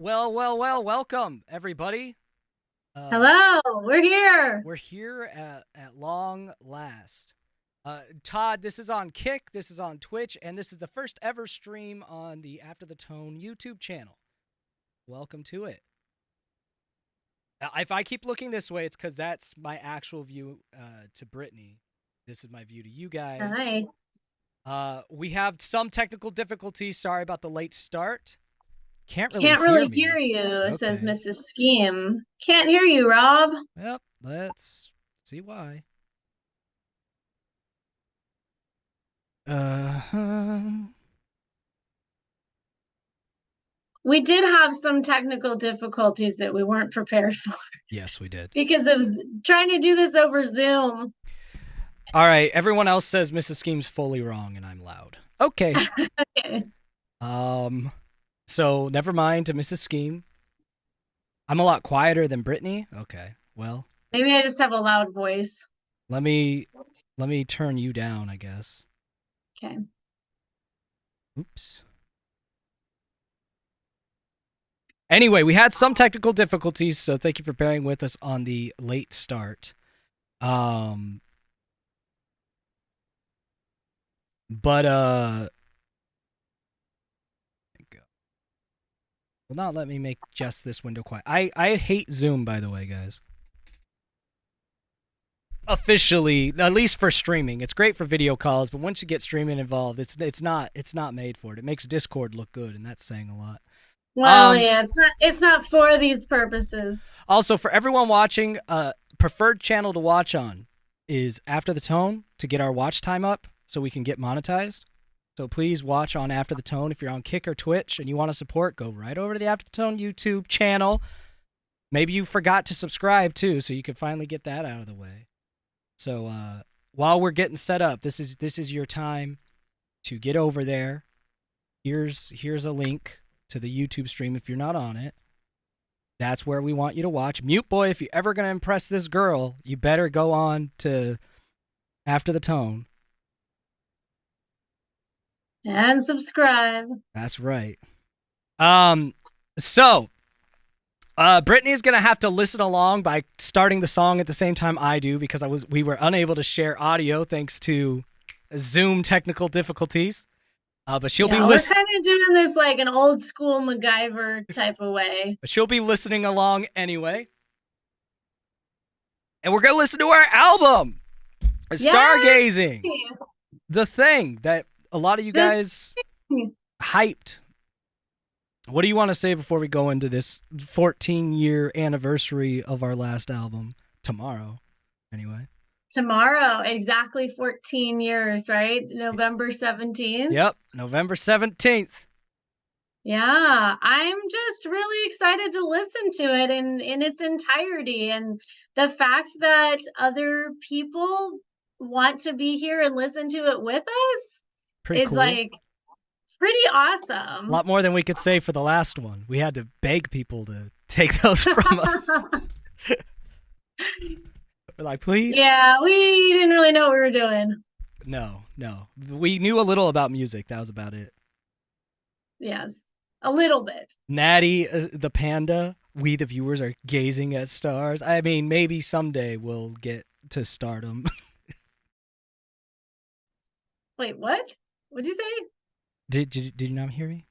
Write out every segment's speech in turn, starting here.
Well, welcome, everybody. Hello, we're here. We're here at long last. Todd, this is on Kick, this is on Twitch, and this is the first ever stream on the After the Tone YouTube channel. Welcome to it. If I keep looking this way, it's because that's my actual view to Brittany. This is my view to you guys. Hi. We have some technical difficulties. Sorry about the late start. Can't Can't really hear hear me. you, says Okay. Mrs. Scheme. Can't hear you, Rob. Yep, let's see why. Uh-huh. We did have some technical difficulties that we weren't prepared for. Yes, we did. Because of trying to do this over Zoom. All right, everyone else says Mrs. Scheme's fully wrong and I'm loud. Okay. Okay. So never mind to Mrs. Scheme. I'm a lot quieter than Brittany. Okay. Well, Maybe I just have a loud voice. let me turn you down, I guess. Okay. Oops. Anyway, we had some technical difficulties, so thank you for bearing with us on the late start. But will not let me make just this window quiet. I hate Zoom, by the way, guys. Officially, at least for streaming, it's great for video calls, but once you get streaming involved, it's not made for it. It makes Discord look good, and that's saying a lot. Well, yeah, it's not for these purposes. Also, for everyone watching, preferred channel to watch on is After the Tone to get our watch time up so we can get monetized. So please watch on After the Tone. If you're on Kick or Twitch and you want to support, go right over to the After the Tone YouTube channel. Maybe you forgot to subscribe too, so you can finally get that out of the way. So while we're getting set up, this is your time to get over there. Here's a link to the YouTube stream if you're not on it. That's where we want you to watch. Mute Boy, if you're ever going to impress this girl, you better go on to After the Tone. And subscribe. That's right. So Brittany is gonna have to listen along by starting the song at the same time I do because we were unable to share audio thanks to Zoom technical difficulties. But she'll be listening. We're kind of doing this like an old school MacGyver type of way. But she'll be listening along anyway. And we're gonna listen to our album, Stargazing, the thing that a lot of you guys hyped. What do you want to say before we go into this 14-year anniversary of our last album tomorrow? Anyway. Tomorrow, exactly 14 years, right? November 17th. Yep, November 17th. Yeah, I'm just really excited to listen to it in its entirety. And the fact that other people want to be here and listen to it with us, Pretty it's cool. like pretty awesome. A lot more than we could say for the last one. We had to beg people to take those from us. We're like, please? Yeah, we didn't really know what we were doing. No. We knew a little about music. That was about it. Yes, a little bit. Natty, the panda, we the viewers are gazing at stars. I mean, maybe someday we'll get to stardom. Wait, what? What'd you say? Did you not hear me?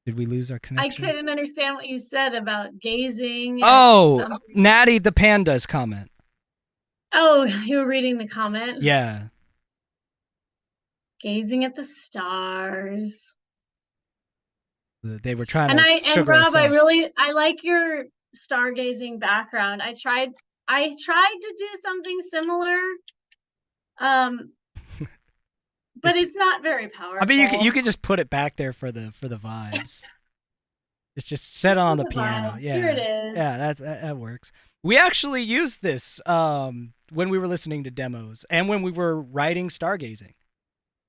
Did we lose our connection? I couldn't understand what you said about gazing. Oh, Natty the panda's comment. Oh, you were reading the comment? Yeah. Gazing at the stars. They were trying and to sugar Rob, us up. I like your stargazing background. I tried to do something similar. But it's not very powerful. I mean, you could just put it back there for the vibes. It's just set on the piano. Yeah. Here it is. Yeah, that works. We actually used this when we were listening to demos and when we were writing Stargazing.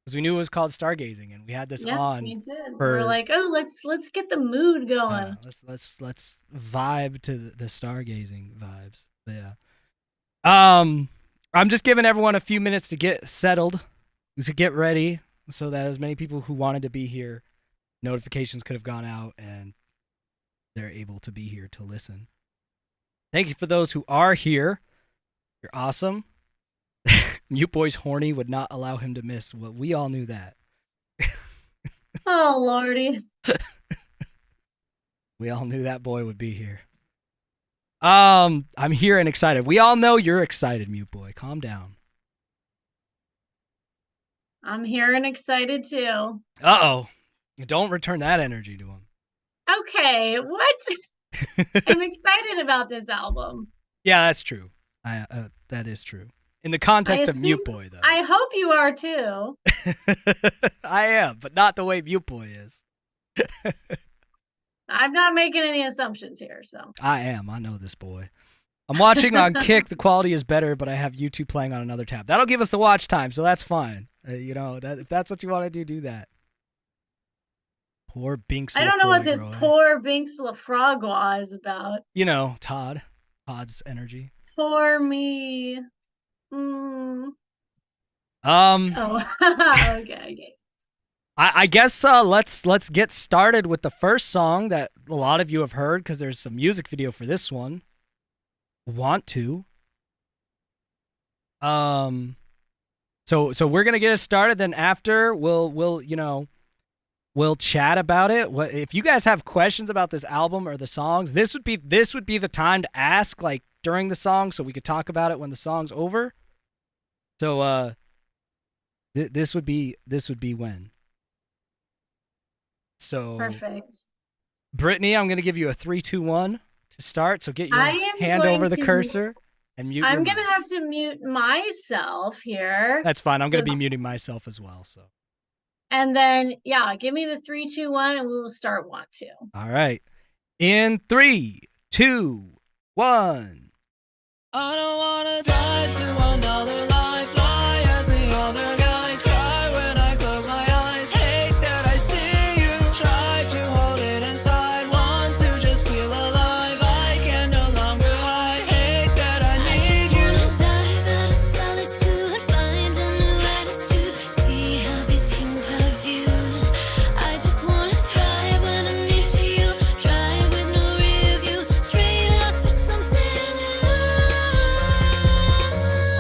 Because we knew it was called Stargazing and we had this on. We did. We're like, oh, let's get the mood going. Let's vibe to the Stargazing vibes. But yeah. I'm just giving everyone a few minutes to get settled, to get ready, so that as many people who wanted to be here, notifications could have gone out and they're able to be here to listen. Thank you for those who are here. You're awesome. Mute Boy's horny would not allow him to miss. Well, we all knew that. Oh, Lordy. We all knew that boy would be here. I'm here and excited. We all know you're excited, Mute Boy. Calm down. I'm here and excited too. Uh-oh. Don't return that energy to him. Okay, what? I'm excited about this album. Yeah, that's true. That is true. In the context of Mute Boy, though. I hope you are too. I am, but not the way Mute Boy is. I'm not making any assumptions here, so. I am. I know this boy. I'm watching on Kick. The quality is better, but I have YouTube playing on another tab. That'll give us the watch time, so that's fine. If that's what you want to do that. Poor Binks. I don't know what this poor Binks Lafragua is about. You know, Todd's energy. Poor me. Oh, okay. I guess let's get started with the first song that a lot of you have heard because there's some music video for this one. Want to. So we're gonna get it started. Then after we'll chat about it. If you guys have questions about this album or the songs, this would be the time to ask, like during the song, so we could talk about it when the song's over. So this would be when. So perfect. Brittany, I'm gonna give you a 3, 2, 1 to start. So get your hand over the cursor and mute. I'm gonna have to mute myself here. That's fine. I'm gonna be muting myself as well. So. And then give me the 3, 2, 1, and we will start Want To. All right. In 3, 2, 1. I don't wanna die to another life, lie as the other guy, cry when I close my eyes, hate that I see you, try to hold it inside, want to just feel alive, I can no longer hide, hate that I need you. I just wanna dive out of solitude, find a new attitude, see how these things are viewed. I just wanna thrive when I'm near to you, try with no rear view, straight lost for something new.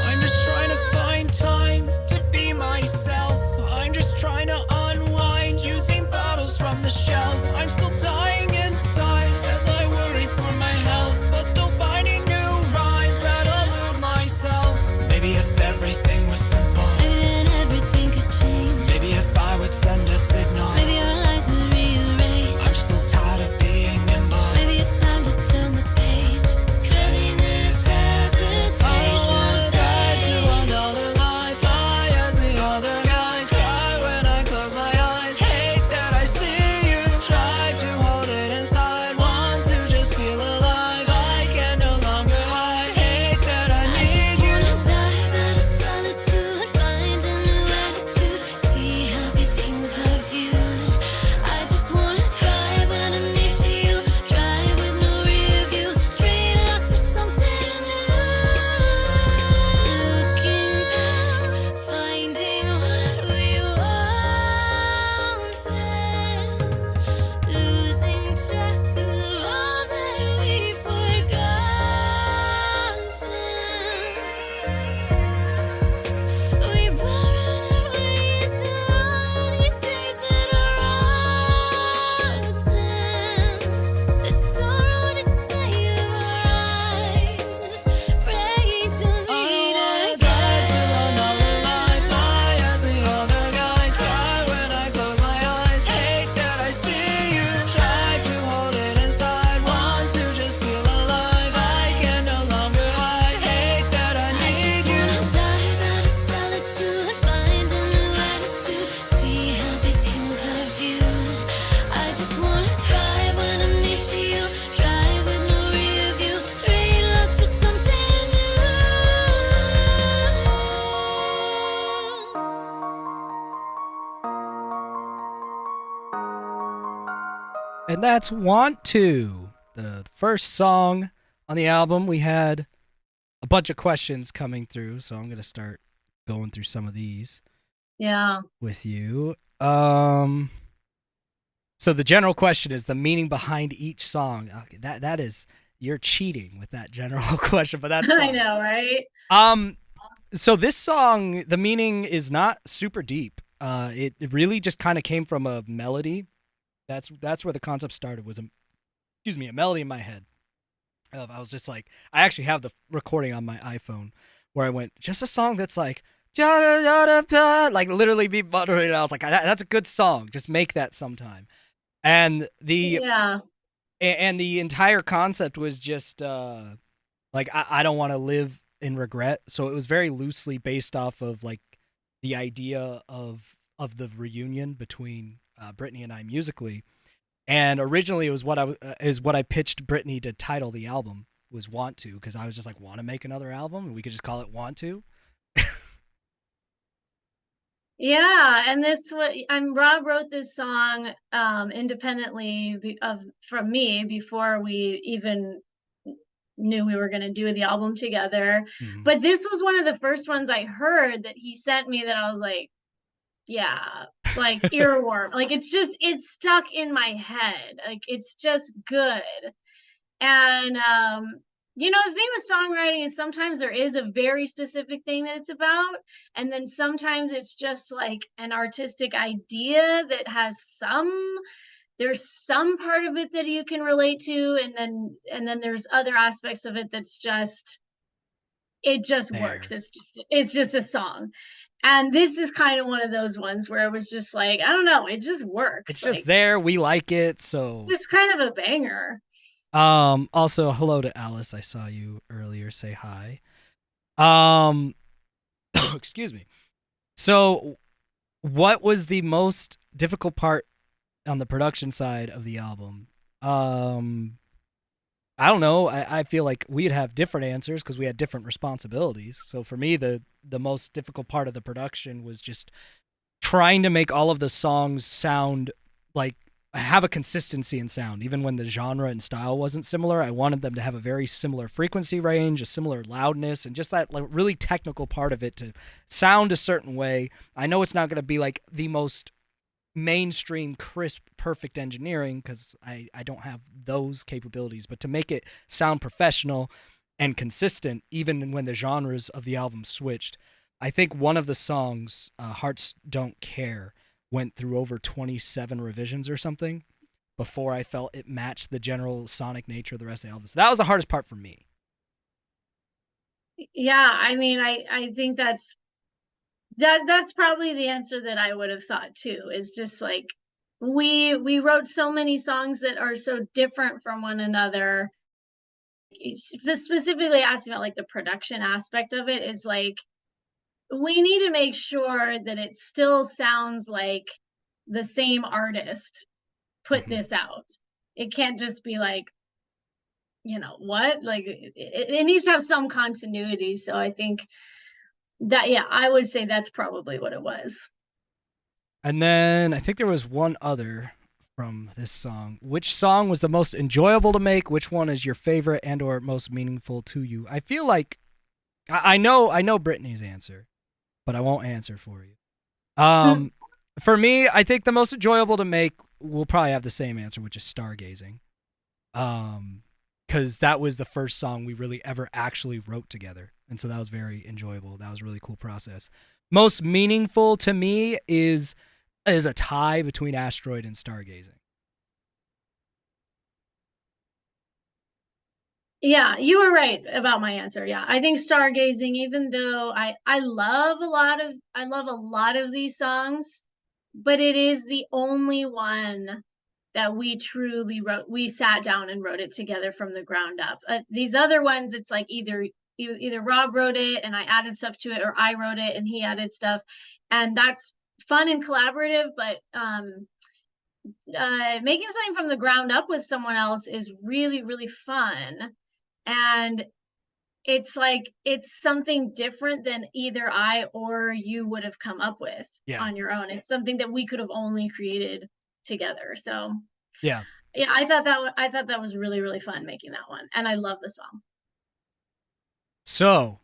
I'm just trying to find time to be myself. I'm just trying to unwind using bottles from the shelf. I'm still dying inside as I worry for my health, but still finding new rhymes that elude myself. Maybe if everything was simple, Maybe then everything could change. maybe if I would send a signal. Maybe our lives would rearrange. I'm just so tired of being nimble. Maybe it's time to turn the page. Dreading this hesitation. I don't wanna die to another life, lie as the other guy, cry when I close my eyes, hate that I see you, try to hold it inside, want to just feel alive, I can no longer hide, hate that I I need just you. wanna dive out of solitude, find a new attitude, see how these things are viewed. I just wanna thrive when I'm near to you, try with no rear view, straight lost for something new. Looking back, finding what we wanted, losing track of all that we forgotten. We borrowed our way into all of these days that are rotten. The sorrow dismay of our eyes, praying to I don't meet wanna die to another life, lie as the other guy, cry when I close my eyes, hate that I see you, try to hold it inside, want to just feel alive, I can no longer hide, hate that I need you. Dive out of solitude, find a new attitude, see how these things are viewed. I just wanna thrive when I'm near to you, try with no rear view, straight lost for something new. And that's Want To, the first song on the album. We had a bunch of questions coming through, so I'm gonna start going through some of these Yeah. with you. So the general question is the meaning behind each song. Okay, that is you're cheating with that general question, but that's I fine. know, right? Um, so this song, the meaning is not super deep. It really just kind of came from a melody. That's where the concept started. Was a melody in my head. I was just like, I actually have the recording on my iPhone where I went just a song that's like. Like literally be buttering it. I was like, that's a good song. Just make that sometime. And Yeah. the entire concept was just like I don't want to live in regret. So it was very loosely based off of like the idea of the reunion between Brittany and I musically. And originally it was what I pitched Brittany to title the album was Want To, because I was just like, want to make another album and we could just call it Want To. Yeah, and this what Rob wrote this song independently from me before we even knew we were going to do the album together. Mhm. But this was one of the first ones I heard that he sent me that I was like, yeah, like earworm. Like it's stuck in my head. Like it's just good. And the thing with songwriting is sometimes there is a very specific thing that it's about, and then sometimes it's just like an artistic idea that has there's some part of it that you can relate to, and then there's other aspects of it that's just it just works. There. It's just a song. And this is kind of one of those ones where it was just like, I don't know, it just It's works. just Like there. We like it. it's So just kind of a banger. also hello to Alice. I saw you earlier. Say hi. Um excuse me. So what was the most difficult part on the production side of the album? I don't know. I feel like we'd have different answers because we had different responsibilities. So for me, the most difficult part of the production was just trying to make all of the songs sound like have a consistency in sound, even when the genre and style wasn't similar. I wanted them to have a very similar frequency range, a similar loudness, and just that like really technical part of it to sound a certain way. I know it's not going to be like the most mainstream, crisp, perfect engineering because I don't have those capabilities, but to make it sound professional and consistent, even when the genres of the album switched. I think one of the songs, Hearts Don't Care, went through over 27 revisions or something before I felt it matched the general sonic nature of the rest of the album. So that was the hardest part for me. Yeah, I mean, I think that's probably the answer that I would have thought too, is just like we wrote so many songs that are so different from one another. Specifically asking about like the production aspect of it is like we need to make sure that it still sounds like the same artist put Mhm. this out. It can't just be like, what? Like it needs to have some continuity. So I think that, yeah, I would say that's probably what it was. And then I think there was one other from this song. Which song was the most enjoyable to make? Which one is your favorite and or most meaningful to you? I feel like I know Brittany's answer, but I won't answer for you. Mm. For me, I think the most enjoyable to make will probably have the same answer, which is Stargazing. Because that was the first song we really ever actually wrote together, and so that was very enjoyable. That was a really cool process. Most meaningful to me is a tie between Asteroid and Stargazing. Yeah, you were right about my answer. Yeah, I think Stargazing, even though I love a lot of these songs, but it is the only one that we truly wrote. We sat down and wrote it together from the ground up. These other ones, it's like either Rob wrote it and I added stuff to it, or I wrote it and he added stuff, and that's fun and collaborative. But making something from the ground up with someone else is really, really fun. And it's like it's something different than either I or you would have come up with Yeah, on your own. It's something that we could have only created together. So yeah. yeah, I thought that was really, really fun making that one, and I love the song. So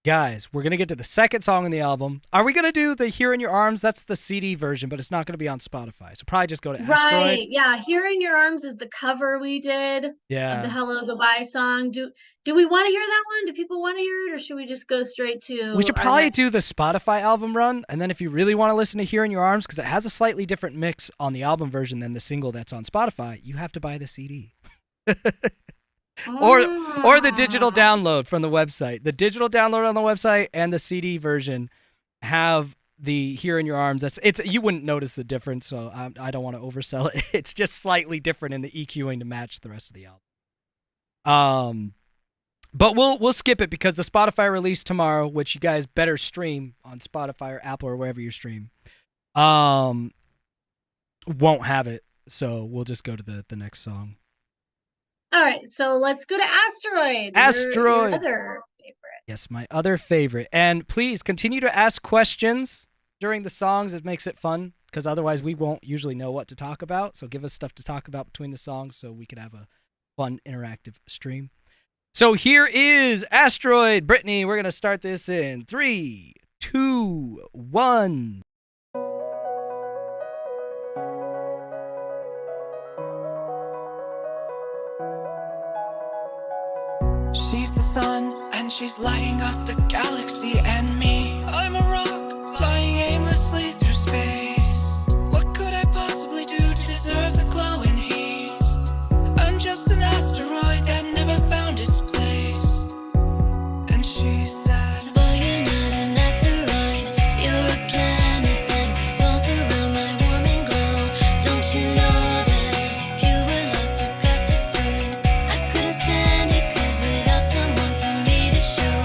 Guys, we're going to get to the second song on the album. Are we going to do the Here in Your Arms? That's the CD version, but it's not going to be on Spotify. So probably just go to Asteroid. Right. Yeah. Here in Your Arms is the cover we did of the Yeah. Hello Goodbye song. Do we want to hear that one? Do people want to hear it, or should we just go straight to We should our probably next- do the Spotify album run, and then if you really want to listen to Here in Your Arms, because it has a slightly different mix on the album version than the single that's on Spotify, you have to buy the CD. Or the digital download from the website. The digital download on the website and the CD version have the Here in Your Arms. It's you wouldn't notice the difference, so I don't want to oversell it. It's just slightly different in the EQing to match the rest of the album. But we'll skip it because the Spotify release tomorrow, which you guys better stream on Spotify or Apple or wherever you stream, won't have it. So we'll just go to the next song. All right, so let's go to Asteroid. Asteroid. Your other favorite. Yes, my other favorite. And please continue to ask questions during the songs. It makes it fun because otherwise we won't usually know what to talk about. So give us stuff to talk about between the songs so we could have a fun interactive stream. So here is Asteroid. Brittany, we're going to start this in 3, 2, 1. She's the sun, and she's lighting up the galaxy and me. I'm a rock, flying aimlessly through space. What could I possibly do to deserve the glowing heat? I'm just an asteroid that never found its place. And she said, Boy, you're not an asteroid. You're a planet that revolves around my warming glow. Don't you know that if you were lost or got destroyed, I couldn't stand it, 'cause without someone for me to show,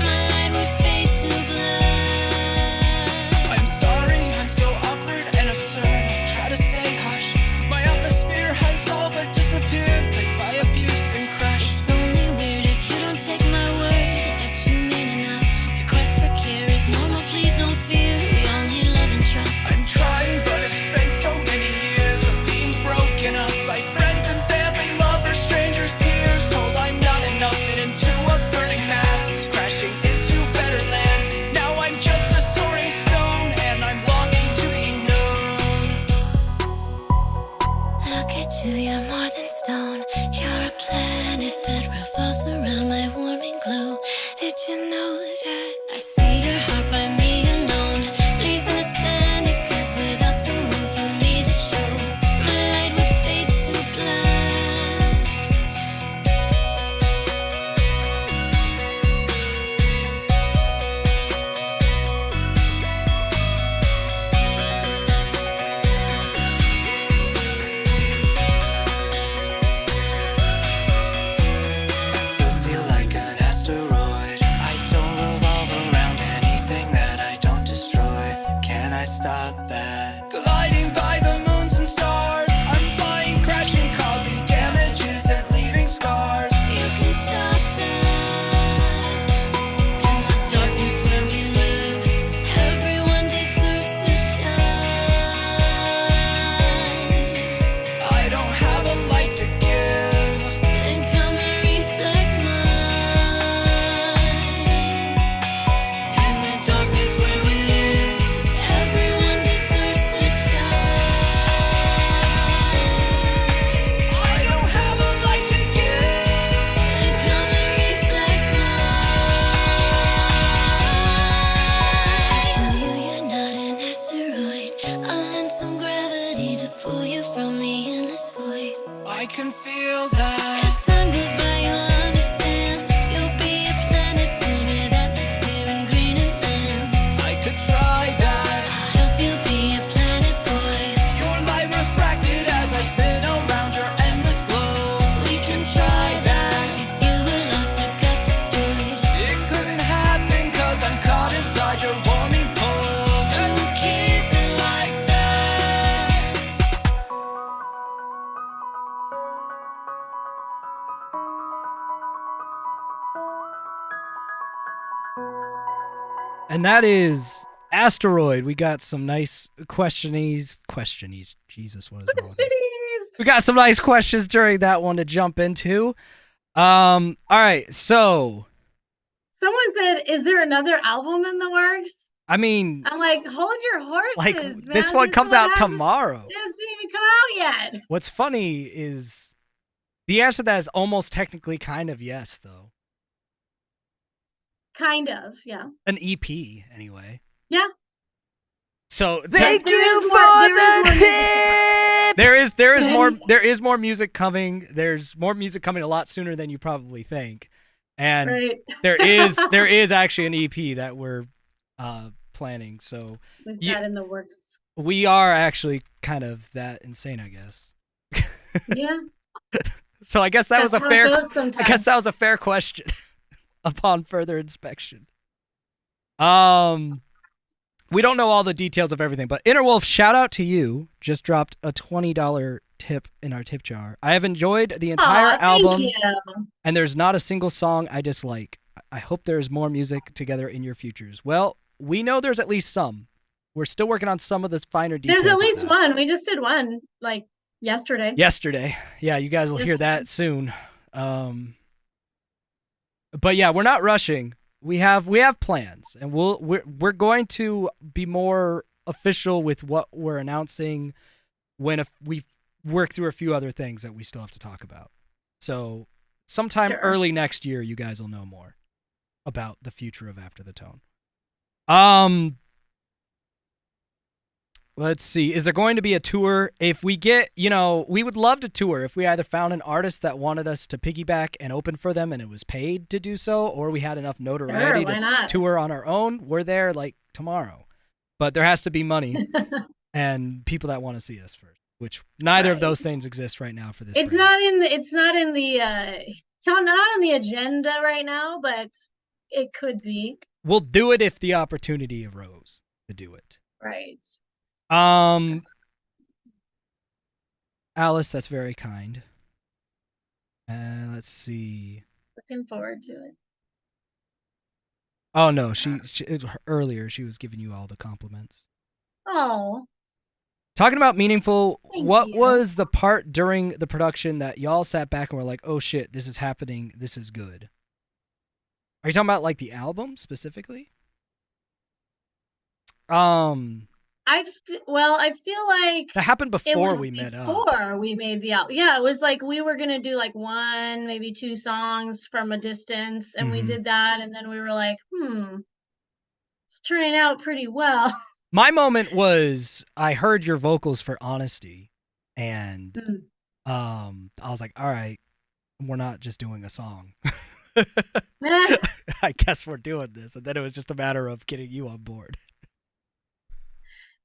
my light would fade to black. I'm sorry, I'm so awkward and absurd. I'll try to stay hush. My atmosphere has all but disappeared, like by abuse and crush. It's only weird if you don't take my word that you mean enough. Your quest for care is normal, please don't fear. We all need love and trust. I'm trying, but it's been so many years of being broken up by friends and family, lovers, strangers, peers. Told I'm not enough, and into a burning mass, crashing into better lands. Now I'm just a soaring stone, and I'm longing to be known. Look at you, you're more than stone. You're a planet that revolves around my warming glow. Did you know that I see your heart by me unknown? Please understand it, 'cause without someone for me to show, my light would fade to black. I still feel like an asteroid. I don't revolve around anything that I don't destroy. Can I stop that? Gliding by the moons and stars, I'm flying, crashing, causing damages and leaving scars. You can stop that. In the darkness where we live, everyone deserves to shine. I don't have a light to give. Then come and reflect mine. In the darkness where we live, everyone deserves to shine. I don't have a light to give. Then come and reflect mine. I'll show you you're not an asteroid. I'll lend some gravity to pull you from the endless void. I can feel that. As time goes by, you'll understand. You'll be a planet filled with atmosphere and greener lands. I could try that. I'll help you be a planet boy. Your light refracted as I spin around your endless glow. We can try that. If you were lost or got destroyed, It couldn't happen, 'cause I'm caught inside your warming pull. and we'll keep it like that. And that is Asteroid. We got some nice questionies. Jesus, what is wrong with me? We got some nice questions during that one to jump into. All right, so Someone said, "Is there another album in the works?" I mean, I'm like, hold your horses, like man. this one comes out tomorrow. It hasn't even come out yet. What's funny is the answer to that is almost technically kind of yes, though. Kind of, yeah. An EP, anyway. Yeah. So Thank you for the tip. There is more music coming. There's more music coming a lot sooner than you probably think, and Right. there is actually an EP that we're planning. So We've got in the works. we are actually kind of that insane, I guess. Yeah. So I guess that was a That's how fair. it goes sometimes. I guess that was a fair question upon further inspection. We don't know all the details of everything, but Innerwolf, shout out to you. Just dropped a $20 tip in our tip jar. I have enjoyed the entire album, thank you. and there's not a single song I dislike. I hope there's more music together in your futures. Well, we know there's at least some. We're still working on some of the finer details. There's at of least that. one. We just did one like yesterday. Yesterday. Yeah, you guys will hear that soon. But yeah, we're not rushing. We have plans, and we're going to be more official with what we're announcing when we work through a few other things that we still have to talk about. So sometime early next year, you guys will know more about the future of After the Tone. Let's see. Is there going to be a tour? If we get, we would love to tour if we either found an artist that wanted us to piggyback and open for them and it was paid to do so, or we had enough notoriety to tour on our own. We're there like tomorrow. But there has to be money and people that want to see us first, which neither of those things exist right now for this. It's not on the agenda right now, but it could be. We'll do it if the opportunity arose to do it. Right. Alice, that's very kind. Let's see. Looking forward to it. Oh no, earlier she was giving you all the compliments. Oh. Talking about meaningful, what you. was the part during the production that y'all sat back and were like, "Oh shit, this is happening. This is good." Are you talking about like the album specifically? I feel like that happened before we met up. Before we made the album. Yeah, it was like we were going to do like one, maybe two songs from a distance, and we did that, and then we were like, it's turning out pretty well. My moment was I heard your vocals for Honesty, and I was like, all right, we're not just doing a song. I guess we're doing this. And then it was just a matter of getting you on board.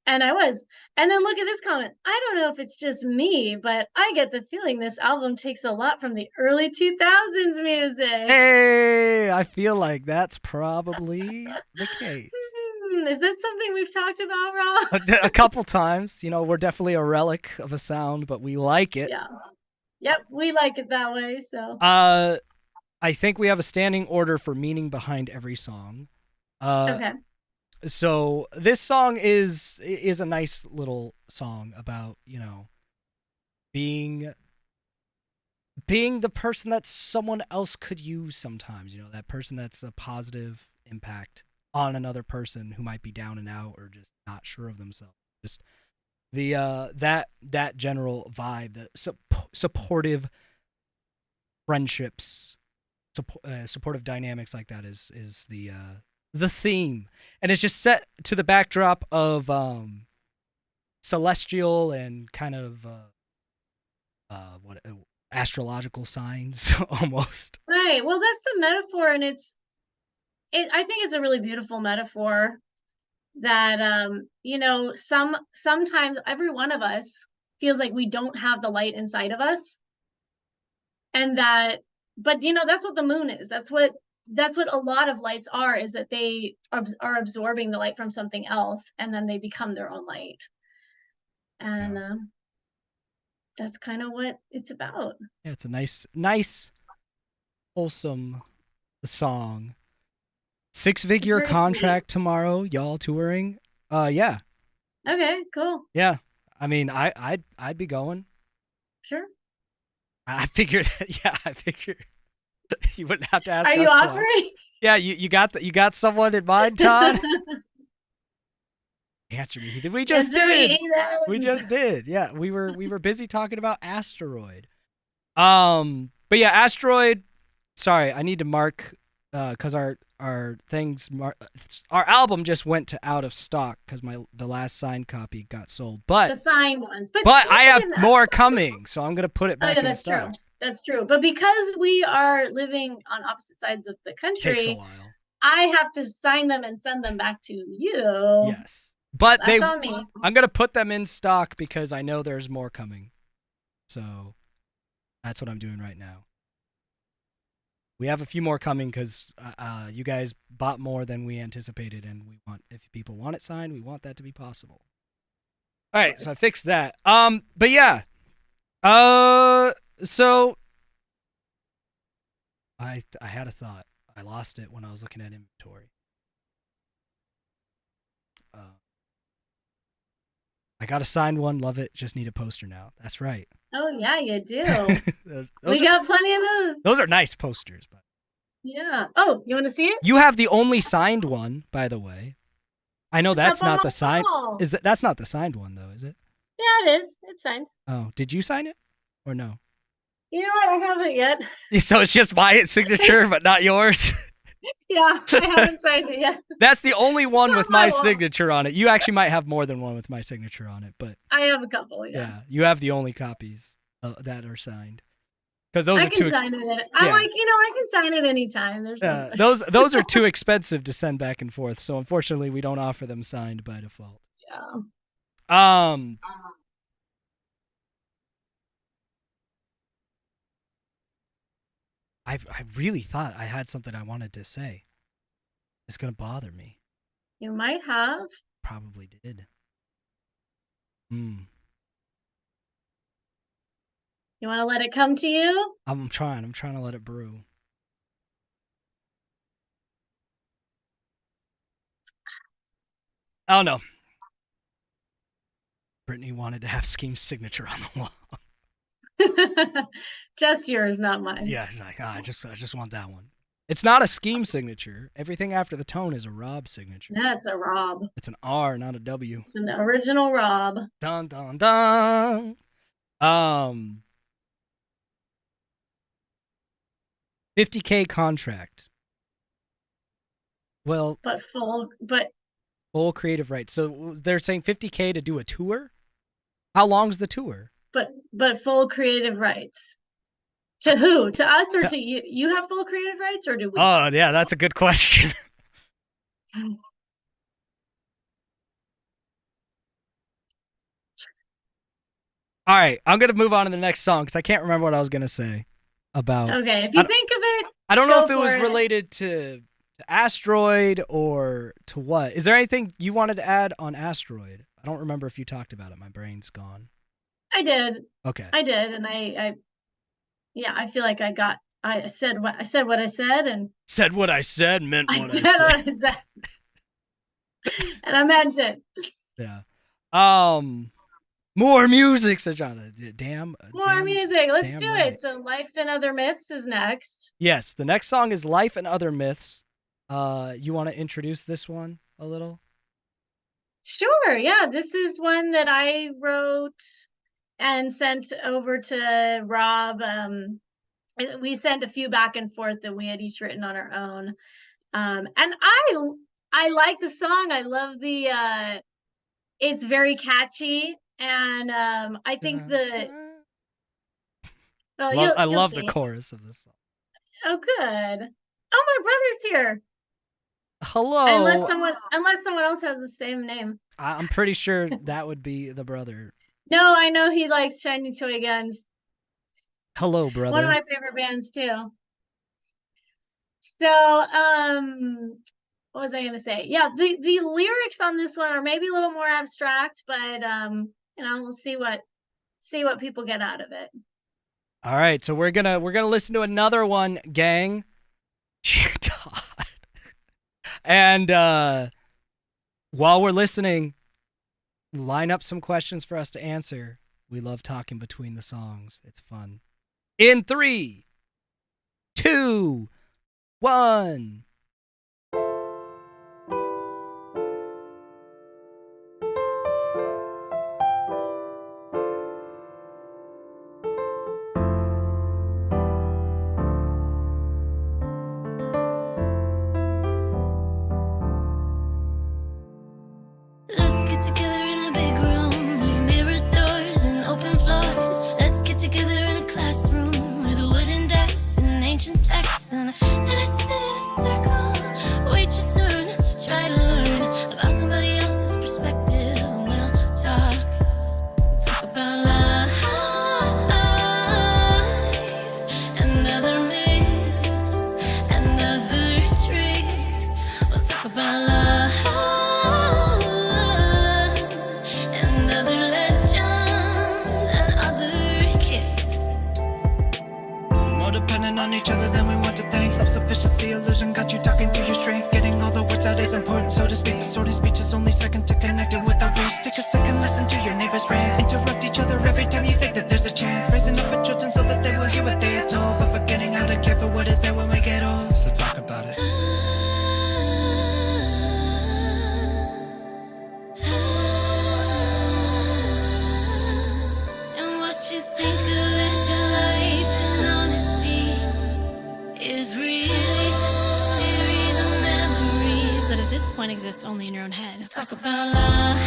And I was. And then look at this comment. I don't know if it's just me, but I get the feeling this album takes a lot from the early 2000s music. Hey, I feel like that's probably the case. Is that something we've talked about, Rob? A couple times. We're definitely a relic of a sound, but we like it. Yeah. Yep, we like it that way, so. I think we have a standing order for meaning behind every song. Okay. So this song is a nice little song about, being the person that someone else could use sometimes, that person that's a positive impact on another person who might be down and out or just not sure of themselves. Just the that general vibe, that supportive friendships, supportive dynamics like that is the theme, and it's just set to the backdrop of celestial and kind of astrological signs almost. Right. Well, that's the metaphor, and I think it's a really beautiful metaphor that sometimes every one of us feels like we don't have the light inside of us, and but that's what the moon is. That's what a lot of lights are, is that they are absorbing the light from something else, and then they become their own light. And that's kind of what it's about. Yeah, it's a nice, wholesome song. 6-figure contract sweet. Tomorrow, y'all touring. Yeah. Okay, cool. Yeah. I mean, I'd be going. Sure. I figured that. Yeah, I figured. You wouldn't have to ask Are us you twice. offering? Yeah, you got someone in mind, Todd? Answer me. We just Answer me, did. Ethan. We just did. Yeah, we were busy talking about Asteroid. But yeah, Asteroid. Sorry, I need to mark because our our album just went to out of stock because the last signed copy got sold. The But signed ones. I have even more that- coming, so I'm gonna put it Oh back yeah, in that's stock. true. That's true. But because we are living on opposite sides of the Takes a country, while. I have to sign them and send them back to you. Yes, but That's on me. I'm gonna put them in stock because I know there's more coming. So that's what I'm doing right now. We have a few more coming because you guys bought more than we anticipated, and if people want it signed, we want that to be possible. All right, so I fixed that. But yeah, so I had a thought. I lost it when I was looking at inventory. I got a signed one. Love it. Just need a poster now. That's right. Oh yeah, you do. Those We got plenty of those. Those are nice posters, but Yeah. Oh, you want to see it? you have the only signed one, by the way. I know that's up on not my the signed. wall. That's not the signed one though, is it? Yeah, it is. It's signed. Oh, did you sign it or no? You know what? I haven't yet. So it's just my signature, but not yours. Yeah, I haven't signed it yet. That's the only one on with my my wall. signature on it. You actually might have more than one with my signature on it, but I have a couple. yeah, Yeah. you have the only copies that are signed. Because those I are too. can sign it. I'm yeah. like, I can sign it anytime. There's no those are too expensive to send back and forth. So unfortunately, we don't offer them signed by default. Yeah. I really thought I had something I wanted to say. It's gonna bother me. You might have. Probably did. Hmm. You want to let it come to you? I'm trying to let it brew. Oh no. Brittany wanted to have Scheme's signature on the wall. Just yours, not mine. Yeah, she's like, I just want that one. It's not a Scheme signature. Everything after the tone is a Rob signature. Yeah, it's a Rob. It's an R, not a W. It's an original Rob. Dun dun dun. 50K contract. Well, But full creative rights. So they're saying 50K to do a tour? How long's the tour? but full creative rights. To who? To us or to you? You have full creative rights or do we? Oh, yeah, that's a good question. All right, I'm going to move on to the next song because I can't remember what I was going to say about. Okay, if you think of it, I don't know go if it was for it. related to Asteroid or to what. Is there anything you wanted to add on Asteroid? I don't remember if you talked about it. My brain's gone. I did. Okay. I did, and I feel like I said what I said, and Said what I said, meant I what said I said. what I said, and I meant it. Yeah. More music, said Jonathan. Damn. More music. Let's damn do right. it. So, Life and Other Myths is next. Yes, the next song is Life and Other Myths. You want to introduce this one a little? Sure. Yeah, this is one that I wrote and sent over to Rob. We sent a few back and forth that we had each written on our own. And I like the song. I love the it's very catchy, and I think I love see. the chorus of this song. Oh, good. Oh, my brother's here. Hello. Unless someone else has the same name. I'm pretty sure that would be the brother. No, I know he likes Shiny Toy Guns. Hello, brother. One of my favorite bands too. So, what was I gonna say? Yeah, the lyrics on this one are maybe a little more abstract, but we'll see what people get out of it. All right, so we're gonna listen to another one, gang. And while we're listening, line up some questions for us to answer. We love talking between the songs. It's fun. In 3, 2, 1. Let's get together in a big room with mirror doors and open floors. Let's get together in a classroom with wooden desks and ancient texts. And let's sit in a circle, wait your turn, try to learn about somebody else's perspective. We'll talk about life and other myths and other tricks. We'll talk about life. Depending on each other than we want to think. Self-sufficiency illusion got you talking to your shrink. Getting all the words out is important, so to speak. But sort of speech is only second to connecting with our reach. Take a second, listen to your neighbor's rants. Interrupt each other every time you think that there's a chance. Raising up our children so that they will hear what they are told, but forgetting how to care for what is there when we get old. So talk about it. And what you think of as your life and honesty is really just a series of memories that at this point exist only in your own head. Talk about life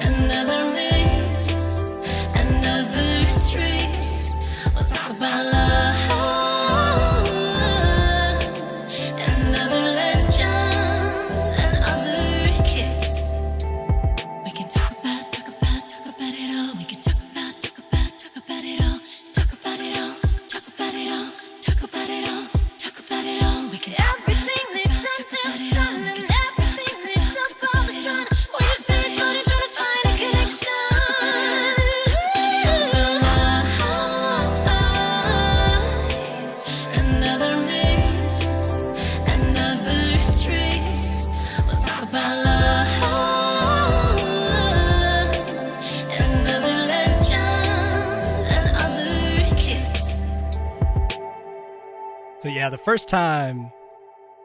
and other myths and other tricks. We'll talk about life and other legends and other kicks. We can talk about it all. We can talk about it all. Talk about it all. Talk about it all. Talk about it all. Talk about it all. We can everything that's under the sun and everything that's above the sun. We're just very slowly trying to find a connection. And other myths and other tricks. We'll talk about life and other legends and other kicks. So yeah, the first time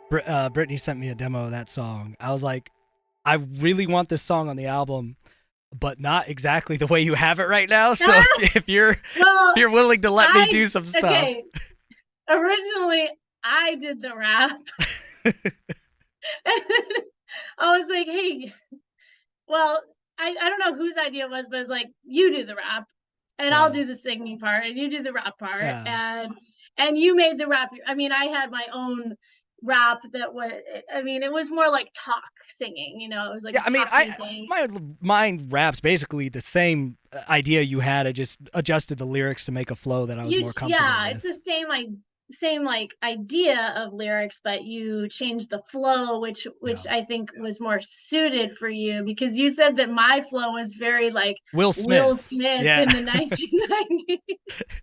Brittany sent me a demo of that song, I was like, I really want this song on the album, but not exactly the way you have it right now. So if you're Well, willing to let me do some stuff. okay. Originally, I did the rap. I was like, hey, well, I don't know whose idea it was, but it's like, you do the rap and I'll Yeah. do the singing part and you do the rap part. Yeah. And you made the rap. I mean, I had my own rap that was, I mean, it was more like talk singing, you know, it was like, Yeah, I mean, talking thing. my mind rap's basically the same idea you had. I just adjusted the lyrics to make a flow that I was more comfortable Yeah, with. it's the same like idea of lyrics, but you changed the flow, which I think was more suited for you, because you said that my flow was very like Will Smith. Yeah. in the 1990s.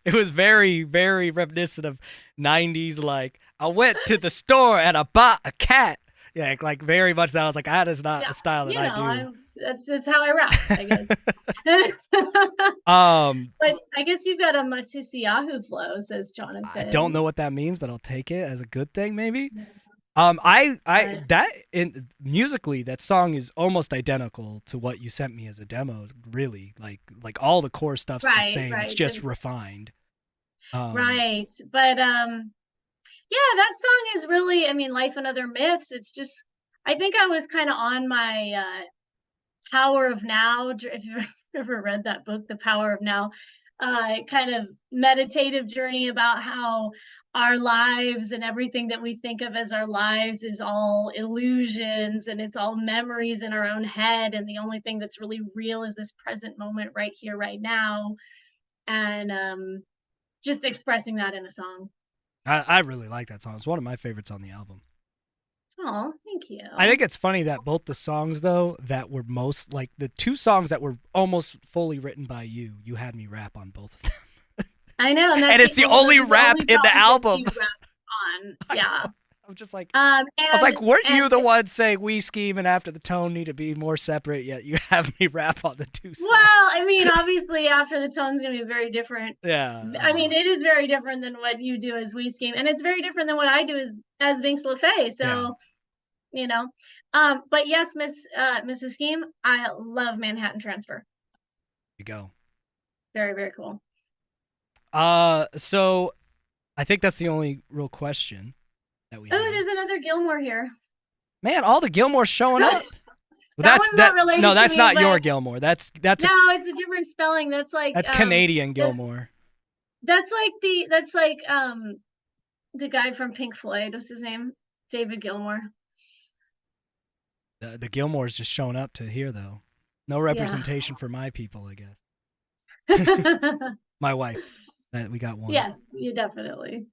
It was very, very reminiscent of 90s, like, I went to the store and I bought a cat. Yeah, like very much that. I was like, that is not a style that I do. That's how I rap, I guess. But I guess you've got a Matisse Yahoo flow, says Jonathan. I don't know what that means, but I'll take it as a good thing, maybe. Musically, that song is almost identical to what you sent me as a demo. Really, like all the core stuff's the same. It's just refined. Right, but yeah, that song is really, I mean, Life and Other Myths. It's just, I think I was kind of on my Power of Now. If you've ever read that book, The Power of Now, kind of meditative journey about how our lives and everything that we think of as our lives is all illusions and it's all memories in our own head. And the only thing that's really real is this present moment right here, right now. And just expressing that in a song. I really like that song. It's one of my favorites on the album. Oh, thank you. I think it's funny that both the songs, though, that were most, like, the two songs that were almost fully written by you, you had me rap on both of them. I know. And it's the only rap in the album. Yeah. I'm just like, I was like, weren't you the one saying we scheme and after the tone need to be more separate, yet you have me rap on the two songs? Well, I mean, obviously After the Tone's gonna be very different. Yeah. I mean, it is very different than what you do as We Scheme, and it's very different than what I do as Vinx LaFay. So, you know, but yes, Mrs. Scheme, I love Manhattan Transfer. you go. Very, very cool. So I think that's the only real question that we have. Oh, there's another Gilmore here. Man, all the Gilmores showing up. That one's not related No, to that's me, not your but- Gilmore. That's No, it's a different spelling. That's like Canadian Gilmore. That's like the guy from Pink Floyd. What's his name? David Gilmour. The Gilmore's just showing up to here though. No representation for my people, I guess. My wife. That we got one. Yes, you definitely.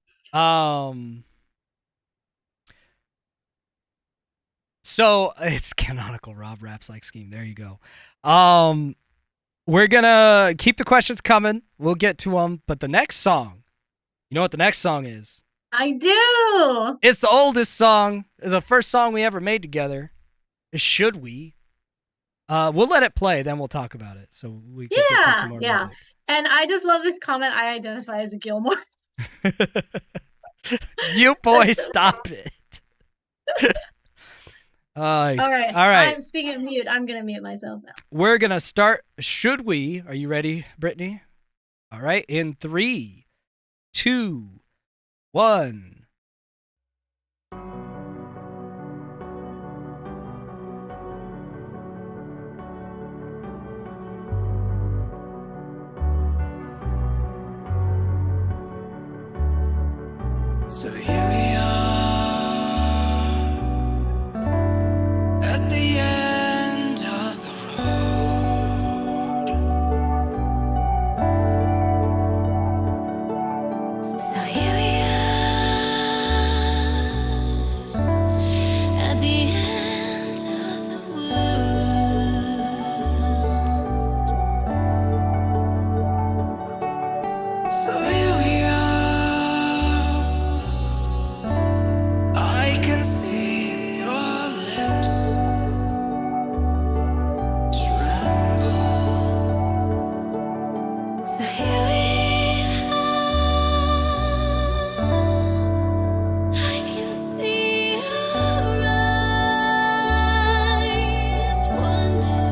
So it's canonical Rob Raps like scheme. There you go. We're gonna keep the questions coming. We'll get to them. But the next song, you know what the next song is? I do. It's the oldest song. It's the first song we ever made together. Should we? We'll let it play, then we'll talk about it. So we can get to some more music. And I just love this comment. I identify as a Gilmore. You boy, stop it. All right. All right. Speaking of mute, I'm gonna mute myself now. We're gonna start. Should we? Are you ready, Brittany? All right. In 3, 2, 1. So here we are at the end of the road. So here we are at the end of the world. So here we are. I can see your lips tremble. So here we are. I can see your eyes wonder.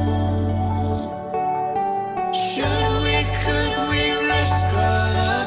Should we, could we risk all of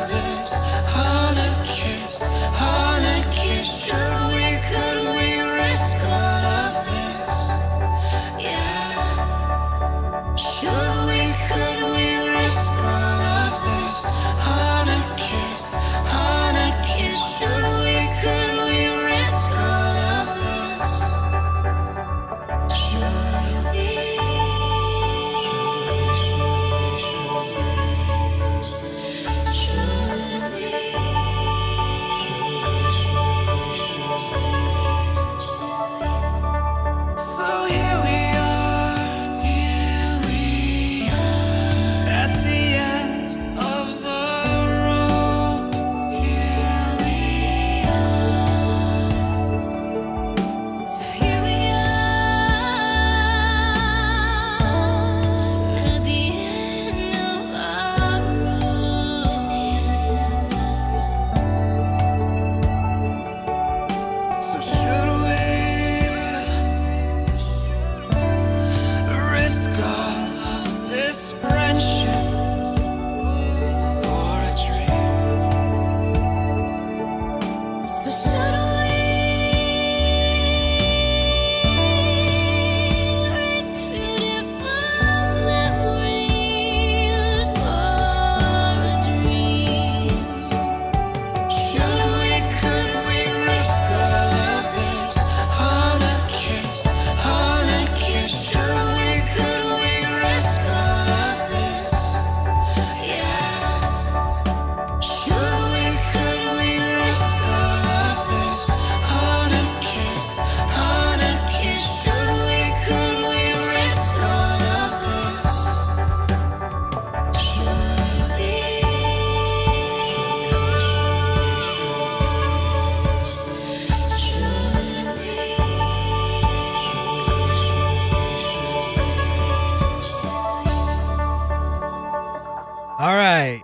All right.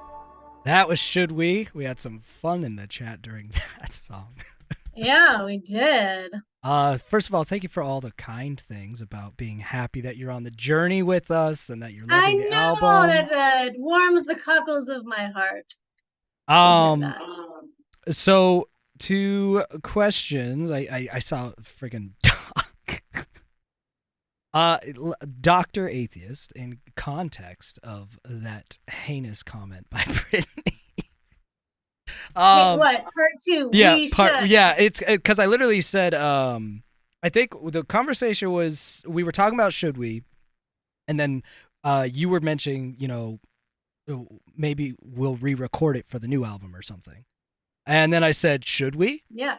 That was Should We. We had some fun in the chat during that song. Yeah, we did. First of all, thank you for all the kind things about being happy that you're on the journey with us and that you're I loving the know album. that it warms the cockles of my heart. to hear that. So two questions. I saw freaking Doc. Dr. Atheist, in context of that heinous comment by Brittany. Wait, what? Part two. Yeah, we should. yeah, it's because I literally said I think the conversation was we were talking about should we, and then you were mentioning, you know, maybe we'll re-record it for the new album or something. And then I said, should we? Yeah.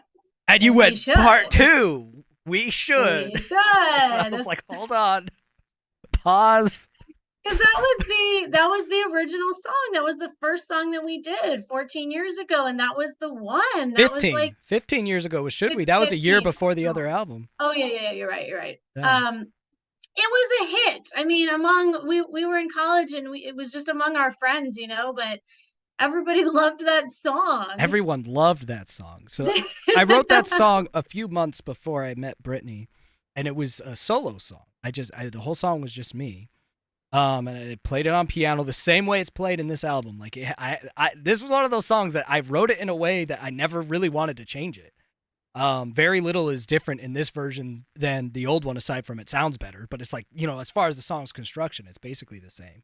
And you We went, should. part two. We should. We should. I was like, hold on. Pause. Because that was the original song. That was the first song that we did 14 years ago, and that was the one. That 15. was like 15 years ago was Should We? That was a year 15. before the other album. Oh yeah, you're right. Yeah. It was a hit. I mean, we were in college and it was just among our friends, you know, but everybody loved that song. Everyone loved that song. So I wrote that song a few months before I met Brittany, and it was a solo song. The whole song was just me. And I played it on piano the same way it's played in this album. Like this was one of those songs that I wrote it in a way that I never really wanted to change it. Very little is different in this version than the old one, aside from it sounds better. But it's like, you know, as far as the song's construction, it's basically the same.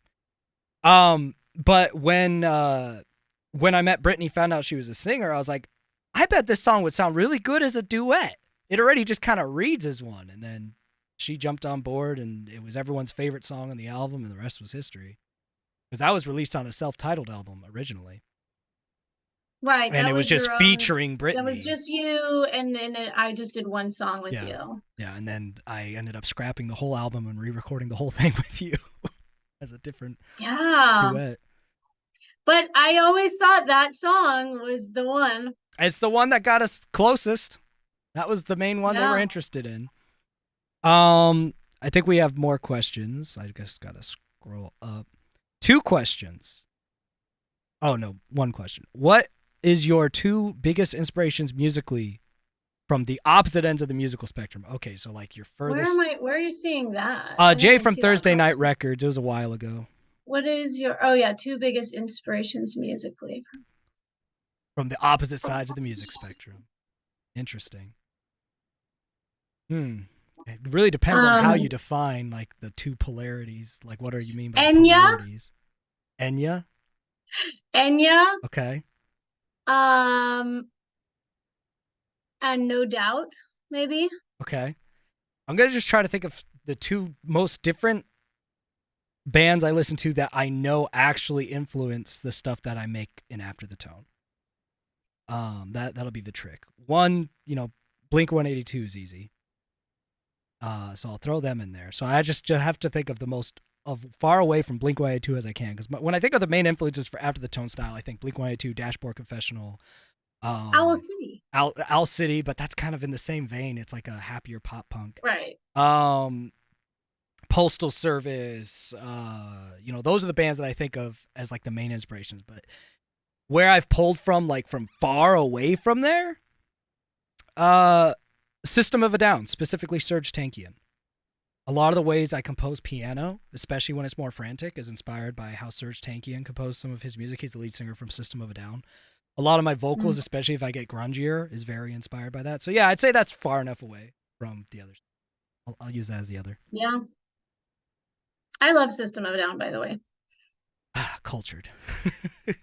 But when I met Brittany, found out she was a singer, I was like, I bet this song would sound really good as a duet. It already just kind of reads as one. And then she jumped on board, and it was everyone's favorite song on the album, and the rest was history. Because that was released on a self-titled album originally. Right. And it was just featuring Brittany. That was just you, and I just did one song with you. Yeah, and then I ended up scrapping the whole album and re-recording the whole thing with you as a different duet. But I always thought that song was the one. It's the one that got us closest. That was the main one they were interested in. I think we have more questions. I just gotta scroll up. 2 questions. Oh no, 1 question. What is your 2 biggest inspirations musically from the opposite ends of the musical spectrum? Okay, so like your furthest. Where are you seeing that? Jay from Thursday Night Records. It was a while ago. What is your 2 biggest inspirations musically? From the opposite sides of the music spectrum. Interesting. It really depends on how you define like the 2 polarities. Like, what do you mean by polarities? Enya? Okay. And No Doubt, maybe. Okay. I'm gonna just try to think of the 2 most different bands I listen to that I know actually influence the stuff that I make in After the Tone. That'll be the trick. One, you know, Blink-182 is easy. So I'll throw them in there. So I just have to think of the most far away from Blink-182 as I can, because when I think of the main influences for After the Tone style, I think Blink-182, Dashboard Confessional, Owl City. Owl City, but that's kind of in the same vein. It's like a happier pop punk. Right. Postal Service, you know, those are the bands that I think of as like the main inspirations. But where I've pulled from, like from far away from there, System of a Down, specifically Serj Tankian. A lot of the ways I compose piano, especially when it's more frantic, is inspired by how Serj Tankian composed some of his music. He's the lead singer from System of a Down. A lot of my vocals, especially if I get grungier, is very inspired by that. So yeah, I'd say that's far enough away from the others. I'll use that as the other. Yeah. I love System of a Down, by the way. Cultured.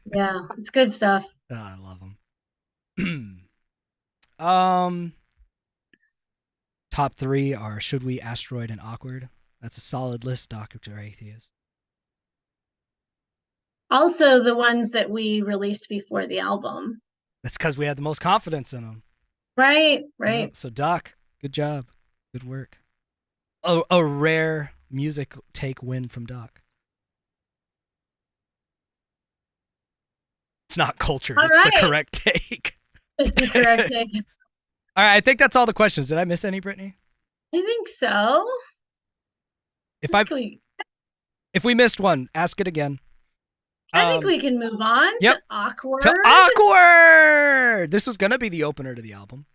Yeah, it's good stuff. I love them. Top 3 are Should We, Asteroid, and Awkward. That's a solid list, Dr. Atheist. Also, the ones that we released before the album. That's because we had the most confidence in them. Right. Yeah, so, Doc, good job. Good work. A rare music take win from Doc. It's not cultured. It's the correct take. It's the correct take. All right, I think that's all the questions. Did I miss any, Brittany? I think so. If we missed one, ask it again. I think we can move on Yep. to Awkward. To Awkward! This was going to be the opener to the album.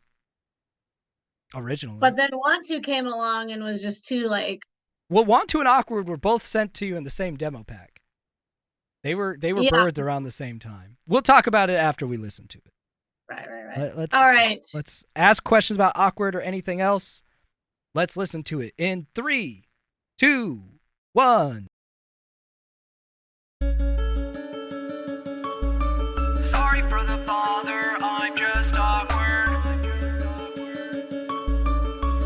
Originally. But then Want To came along and was just too like... Well, Want To and Awkward were both sent to you in the same demo pack. They were birthed around the same time. We'll talk about it after we listen to it. Right. All right. Let's ask questions about Awkward or anything else. Let's listen to it in 3, 2, 1. Sorry for the bother, I'm just awkward.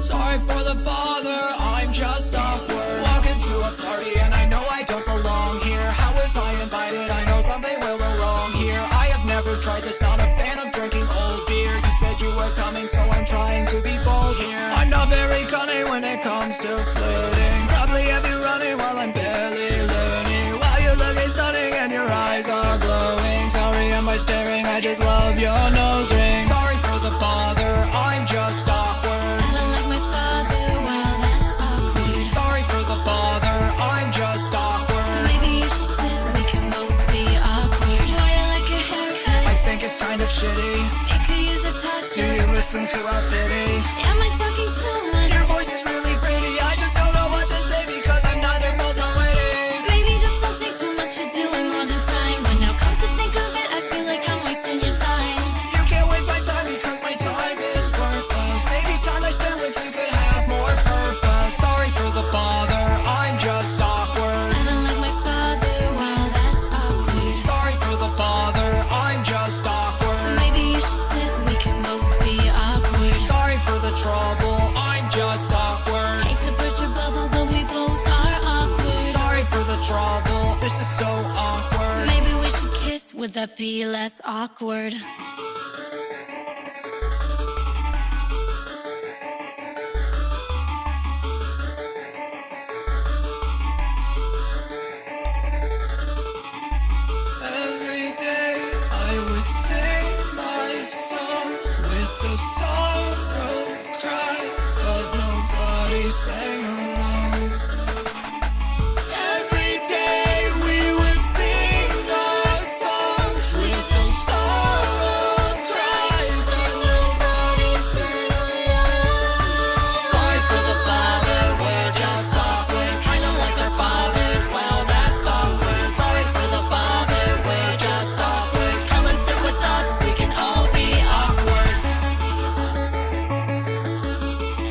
Sorry for the bother, I'm just awkward. Walk into a party and I know I don't belong here. How was I invited? I know something will go wrong here. I have never tried this, not a fan of drinking old beer. You said you were coming, so I'm trying to be bold here. I'm not very cunning when it comes to flirting. Probably have you running while I'm barely learning. While you're looking stunning and your eyes are glowing. Sorry, am I staring? I just love your nose ring. Sorry for the bother, I'm just awkward. I don't like my father, well, that's awkward. Sorry for the bother, I'm just awkward. Maybe you should sit, we can both be awkward. Boy, I like your haircut. I think it's kind of shitty. It could use a touch. Do you listen to our city? Am I talking too much? Your voice is really pretty, I just don't know what to say because I'm neither both nor witty. Maybe just don't think too much, you're doing more than fine. But now come to think of it, I feel like I'm wasting your time. You can't waste my time because my time is worthless. Maybe time I spend with you could have more purpose. Sorry for the bother, I'm just awkward. I don't like my father, well, that's awkward. Sorry for the bother, I'm just awkward. Maybe you should sit, we can both be awkward. Sorry for the trouble, I'm just awkward. Hate to burst your bubble, but we both are awkward. Sorry for the trouble, this is so awkward. Maybe we should kiss, would that be less awkward? Every day I would sing my song with the sorrow cry, but nobody sang along. Every day we would sing our songs with the sorrow cry, but nobody sang along. Sorry for the bother, we're just awkward, kinda like our fathers. Well, that's awkward. Sorry for the bother, we're just awkward. Come and sit with us, we can all be awkward.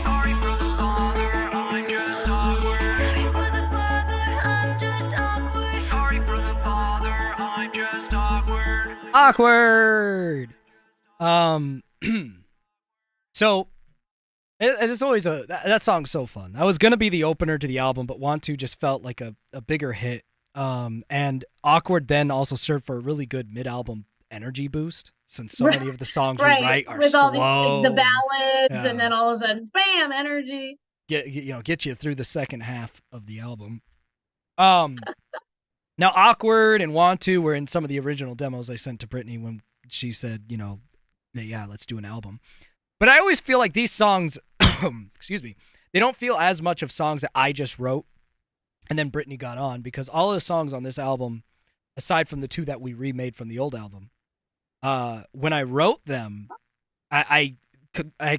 Sorry for the bother, I'm just awkward. Sorry for the bother, I'm just awkward. Awkward. So it's always that song's so fun. That was gonna be the opener to the album, but Want To just felt like a bigger hit. And Awkward then also served for a really good mid-album energy boost, since so many of the songs we write are with slow. all the ballads, Yeah. and then all of a sudden, bam, energy. Get you through the second half of the album. Now Awkward and Want To were in some of the original demos I sent to Brittany when she said, yeah, let's do an album. But I always feel like these songs, excuse me, they don't feel as much of songs that I just wrote and then Brittany got on, because all of the songs on this album, aside from the 2 that we remade from the old album, when I wrote them, I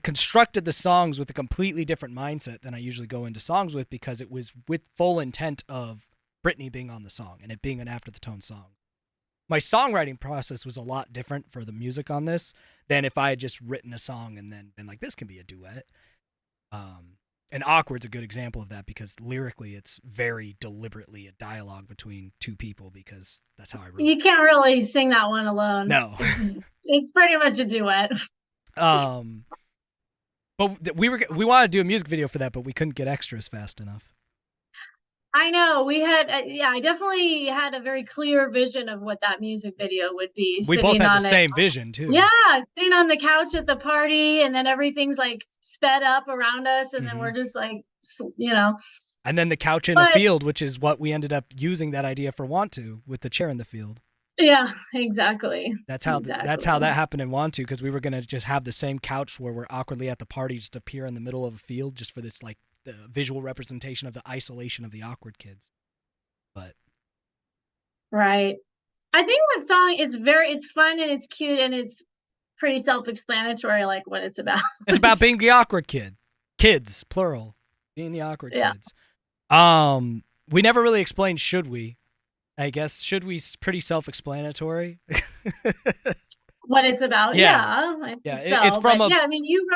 constructed the songs with a completely different mindset than I usually go into songs with, because it was with full intent of Brittany being on the song and it being an After the Tone song. My songwriting process was a lot different for the music on this than if I had just written a song and then been like, this can be a duet. And Awkward's a good example of that, because lyrically it's very deliberately a dialogue between 2 people, because that's how I wrote it. You can't really sing that one alone. No. It's pretty much a duet. But we wanted to do a music video for that, but we couldn't get extras fast enough. I know we had, I definitely had a very clear vision of what that music video would be. We both had the on same vision too. Yeah, sitting on the couch at the party, and then everything's like sped up around us, and then we're just like, And then the couch in a field, which is what we ended up using that idea for Want To, with the chair in the field. Yeah, exactly. That's how that happened in Want To, because we were gonna just have the same couch where we're awkwardly at the party, just appear in the middle of a field, just for this like the visual representation of the isolation of the awkward kids. But right. I think that song is it's fun and it's cute and it's pretty self-explanatory, like what it's about. It's about being the awkward kid. Kids, plural. Being the awkward Yeah. kids. We never really explained should we. I guess should we's pretty self-explanatory. What it's about. Yeah. I think Yeah, so. it's from But yeah, I mean, you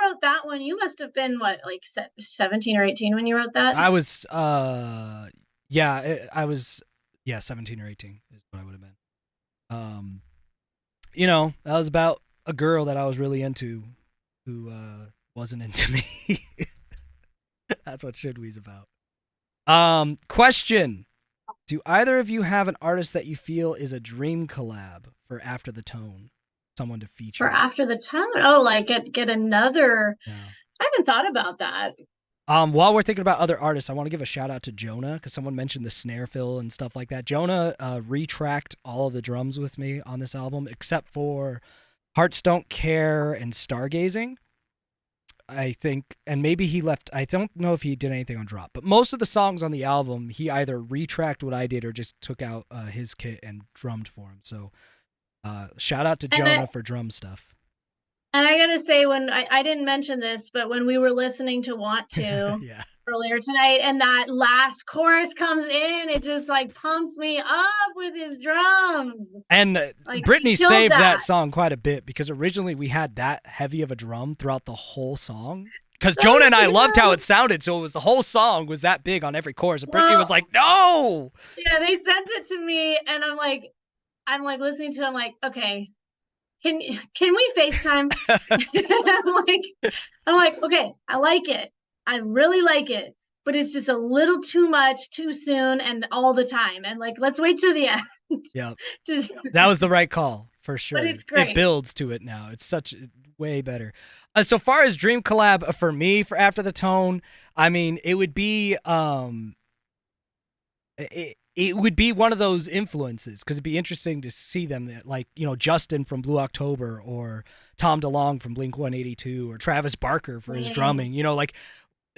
wrote that one. You must have been what, like 17 or 18 when you wrote that? I was I was 17 or 18 is what I would have been. You know, that was about a girl that I was really into who wasn't into me. That's what should we's about. Question. Do either of you have an artist that you feel is a dream collab for After the Tone? Someone to feature. For After the Tone? Oh, like get another. Yeah. I haven't thought about that. While we're thinking about other artists, I want to give a shout out to Jonah because someone mentioned the snare fill and stuff like that. Jonah retracked all of the drums with me on this album except for Hearts Don't Care and Stargazing. I think, and maybe he left. I don't know if he did anything on drop, but most of the songs on the album, he either retracked what I did or just took out his kit and drummed for him. So, shout out to Jonah for drum stuff. And I gotta say, when I didn't mention this, but when we were listening to Want To Yeah. earlier tonight, and that last chorus comes in, it just like pumps me up with his drums. And Like, Brittany he killed saved that that. song quite a bit because originally we had that heavy of a drum throughout the whole song. Because So Jonah and I did loved how I. it sounded, so it was the whole song was that big on every chorus. And Brittany Well- was like, "No!" Yeah, they sent it to me, and I'm like listening to it, I'm like, okay, can we FaceTime? I'm like, okay, I like it. I really like it, but it's just a little too much, too soon, and all the time. And like, let's wait till the end. Yeah, to- that was the right call for sure. it's great. It builds to it now. It's such way better. So far as dream collab for me for After the Tone, I mean, it would be it would be one of those influences because it'd be interesting to see them like, you know, Justin from Blue October or Tom DeLonge from Blink-182 or Travis Barker for his Yeah. drumming, you know, like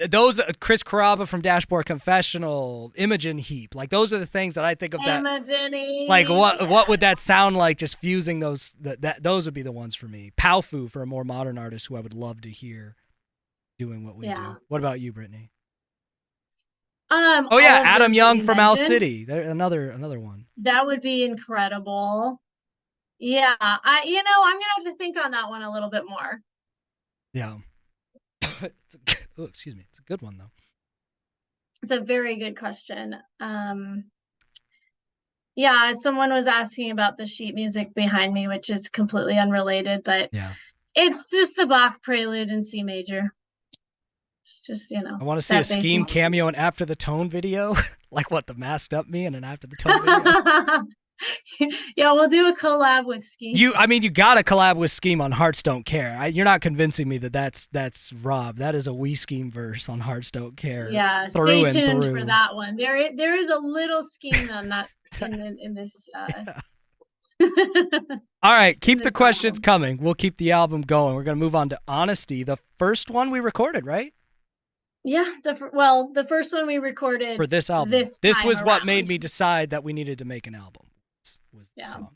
those, Chris Carraba from Dashboard Confessional, Imogen Heap, like those are the things that I think of that. Imogen, Like what yeah. would that sound like? Just fusing those those would be the ones for me. Powfu for a more modern artist who I would love to hear doing what we Yeah. do. What about you, Brittany? Oh Oh yeah, all of Adam those that Young you from Owl mentioned, City. Another one. That would be incredible. Yeah, I'm gonna have to think on that one a little bit more. Yeah. Oh, excuse me. It's a good one though. It's a very good question. Yeah, someone was asking about the sheet music behind me, which is completely unrelated, but Yeah. it's just the Bach prelude in C major. It's just, I want to see a that Scheme basic- cameo and After the Tone video. Like what, the Masked Up Me and an After the Tone video? Yeah, we'll do a collab with Ski. You got to collab with Scheme on Hearts Don't Care. You're not convincing me that that's Rob. That is a We Scheme verse on Hearts Don't Care. Yeah, through stay and tuned through. for that one. There is a little scheme on that in this. All right, keep this the questions album. coming. We'll keep the album going. We're going to move on to Honesty, the first one we recorded, right? Yeah, the first one we recorded For this album. this time was what made around. me decide that we needed to make an album. Was the Yeah. song.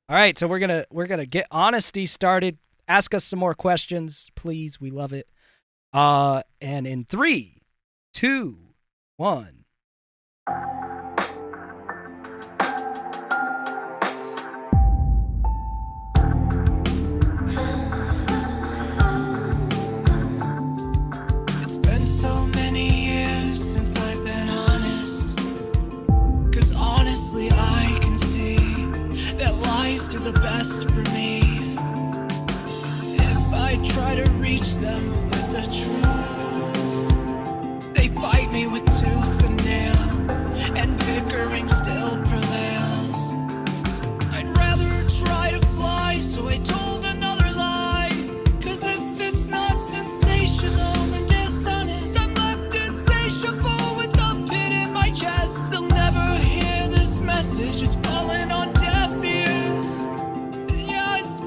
All right, so we're going to get Honesty started. Ask us some more questions, please. We love it. And in 3, 2, 1. It's been so many years since I've been honest. 'Cause honestly, I can see that lies do the best for me. If I try to reach them with the truth, they fight me with tooth and nail, and bickering still prevails. I'd rather try to fly, so I told another lie. 'Cause if it's not sensational and dishonest, I'm left insatiable with a pit in my chest. They'll never hear this message, it's falling on deaf ears. Yeah, it's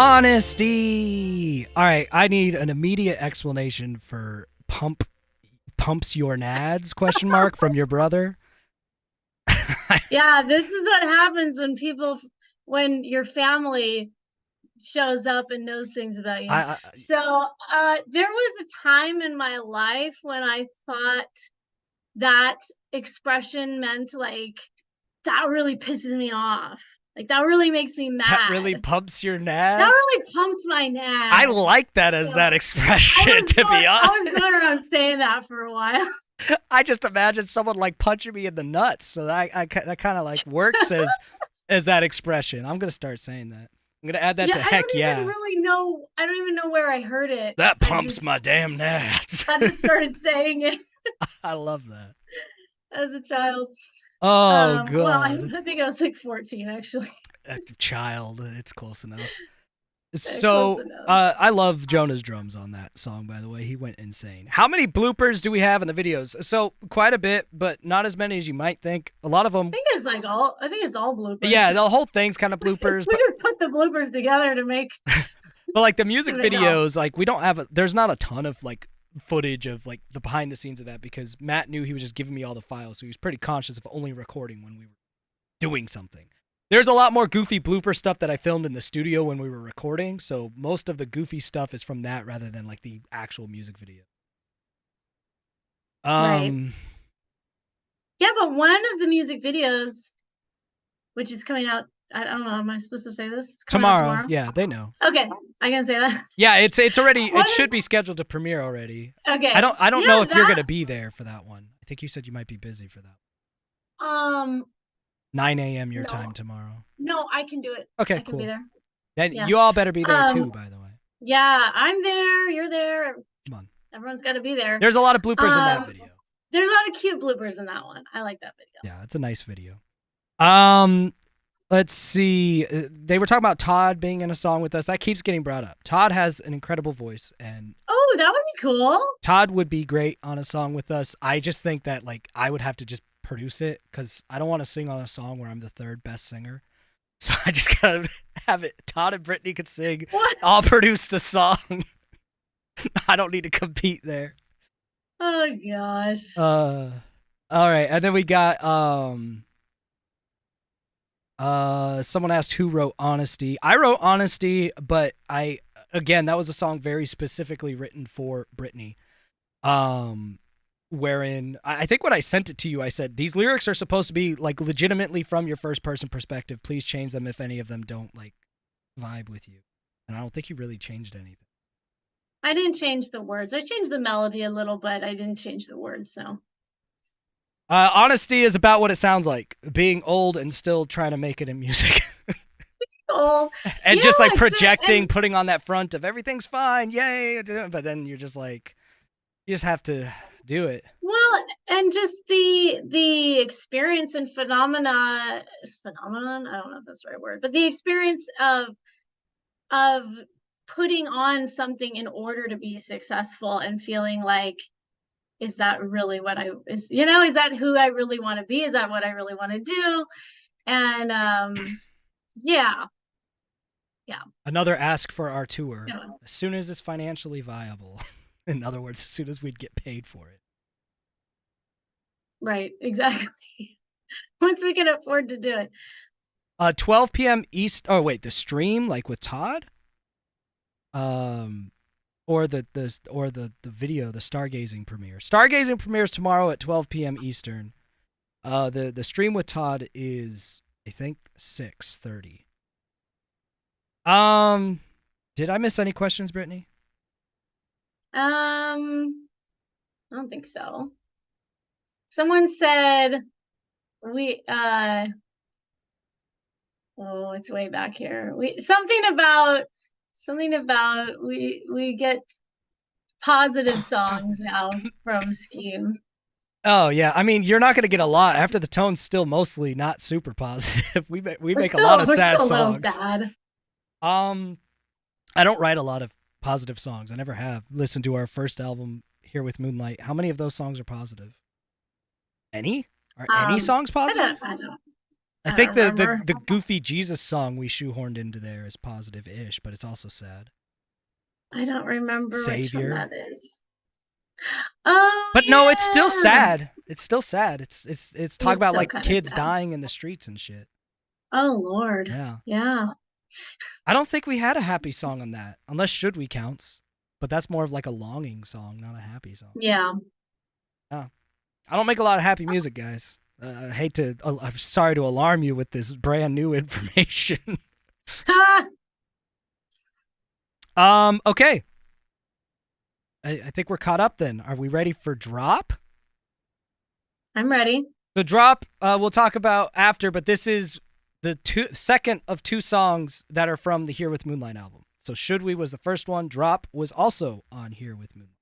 Honesty. All right, I need an immediate explanation for pumps your nads question mark from your brother. Yeah, this is what happens when your family shows up and knows things about you. So there was a time in my life when I thought that expression meant like, that really pisses me off. Like, that really makes me mad. That really pumps your nads? That really pumps my nads. I like that as that expression, to be honest. I was going around saying that for a while. I just imagine someone like punching me in the nuts. So that kind of like works as that expression. I'm going to start saying that. I'm going to add that to heck yeah. I don't even know where I heard it. That pumps my damn nads. I just started saying it. I love that. As a child. Oh, God. Well, I think I was like 14, actually. Child. It's close enough. So, I love Jonah's drums on that song, by the way. He went insane. How many bloopers do we have in the videos? So, quite a bit, but not as many as you might think. A lot of them... I think it's all bloopers. Yeah, the whole thing's kind of bloopers. We just put the bloopers together to make... But, like, the music videos, like, we don't have... There's not a ton of, like, footage of, like, the behind the scenes of that because Matt knew he was just giving me all the files, so he was pretty conscious of only recording when we were doing something. There's a lot more goofy blooper stuff that I filmed in the studio when we were recording, so most of the goofy stuff is from that rather than like the actual music video. Right. Yeah, but one of the music videos, which is coming out, I don't know, am I supposed to say this? Tomorrow. Yeah, they know. Okay, I can say that. Yeah, it's already it should be scheduled to premiere already. Okay. I don't know if you're gonna be there for that one. I think you said you might be busy for that. 9 a.m. your time tomorrow. No, I can do it. Okay, I can cool. Be there. Then you all better be there too, by the way. Yeah, I'm there. You're there. Come on. Everyone's got to be there. There's a lot of bloopers in that video. There's a lot of cute bloopers in that one. I like that video. Yeah, it's a nice video. Let's see. They were talking about Todd being in a song with us. That keeps getting brought up. Todd has an incredible voice, and oh, that would be cool. Todd would be great on a song with us. I just think that like I would have to just produce it because I don't want to sing on a song where I'm the third best singer. So I just gotta have it. Todd and Brittany could sing. What? I'll produce the song. I don't need to compete there. Oh gosh. All right, and then we got someone asked who wrote Honesty. I wrote Honesty, but again that was a song very specifically written for Brittany. Wherein I think when I sent it to you, I said, these lyrics are supposed to be like legitimately from your first person perspective. Please change them if any of them don't like vibe with you. And I don't think you really changed anything. I didn't change the words. I changed the melody a little, but I didn't change the words, so. Honesty is about what it sounds like. Being old and still trying to make it in music. Oh, and just like projecting, putting on that front of everything's fine, yay. But then you're just like, you just have to do it. Well, and just the experience and phenomenon, I don't know if that's the right word, but the experience of putting on something in order to be successful and feeling like, is that really what is that who I really want to be? Is that what I really want to do? And yeah. Another ask for our tour. Yeah. As soon as it's financially viable. In other words, as soon as we'd get paid for it. Right, exactly. Once we can afford to do it. 12 p.m. East. Oh wait, the stream like with Todd. Or the video, the Stargazing premiere. Stargazing premieres tomorrow at 12 p.m. Eastern. The stream with Todd is I think 6:30. Did I miss any questions, Brittany? I don't think so. Someone said it's way back here. Something about we get positive songs now from Scheme. Oh yeah, I mean you're not gonna get a lot after the tone's still mostly not super positive. We make a lot of sad songs. Sad. I don't write a lot of positive songs. I never have. Listen to our first album, Here with Moonlight. How many of those songs are positive? Any? Are any songs positive? I don't. I I think don't the remember. the goofy Jesus song we shoehorned into there is positive-ish, but it's also sad. I don't remember which one Savior. that is. Oh, But no, it's still yeah. sad. It's still sad. It's talk It's about still like kinda kids sad. dying in the streets and shit. Oh, Lord. Yeah. Yeah. I don't think we had a happy song on that, unless Should We counts. But that's more of like a longing song, not a happy song. Yeah. I don't make a lot of happy music, guys. I'm sorry to alarm you with this brand new information. Okay. I think we're caught up then. Are we ready for drop? I'm ready. The drop we'll talk about after, but this is the second of two songs that are from the Here with Moonlight album. So Should We was the first one. Drop was also on Here with Moonlight.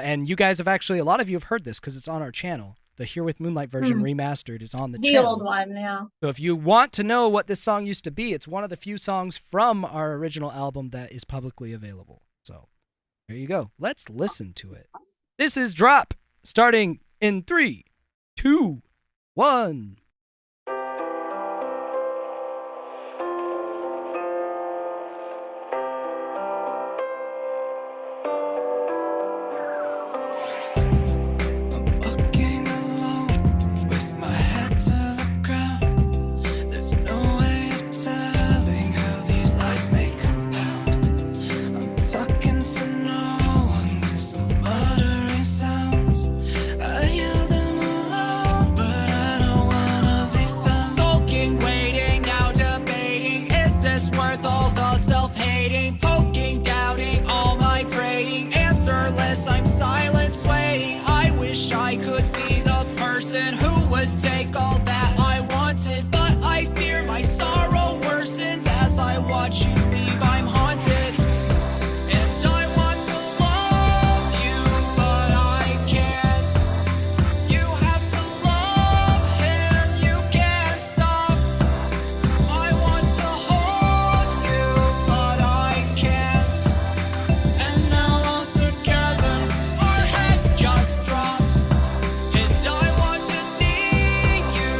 And you guys have actually, a lot of you have heard this because it's on our channel. The Here with Moonlight version remastered is on the The channel. old one, yeah. So if you want to know what this song used to be, it's one of the few songs from our original album that is publicly available. So there you go. Let's listen to it. This is Drop, starting in 3, 2, 1. Walking alone with my head to the ground. There's no way of telling how these lies may compound. I'm talking to no one with some muttering sounds. I hear them alone, but I don't wanna be found. Sulking, waiting, now debating. Is this worth all the self-hating? Poking, doubting, all my praying. Answerless, I'm silent, swaying. I wish I could be the person who would take all that I wanted, but I fear my sorrow worsens as I watch you leave. I'm haunted, and I want to love you, but I can't. You have to love him, you can't stop. I want to hold you, but I can't. And now all together, our heads just drop. And I want to need you,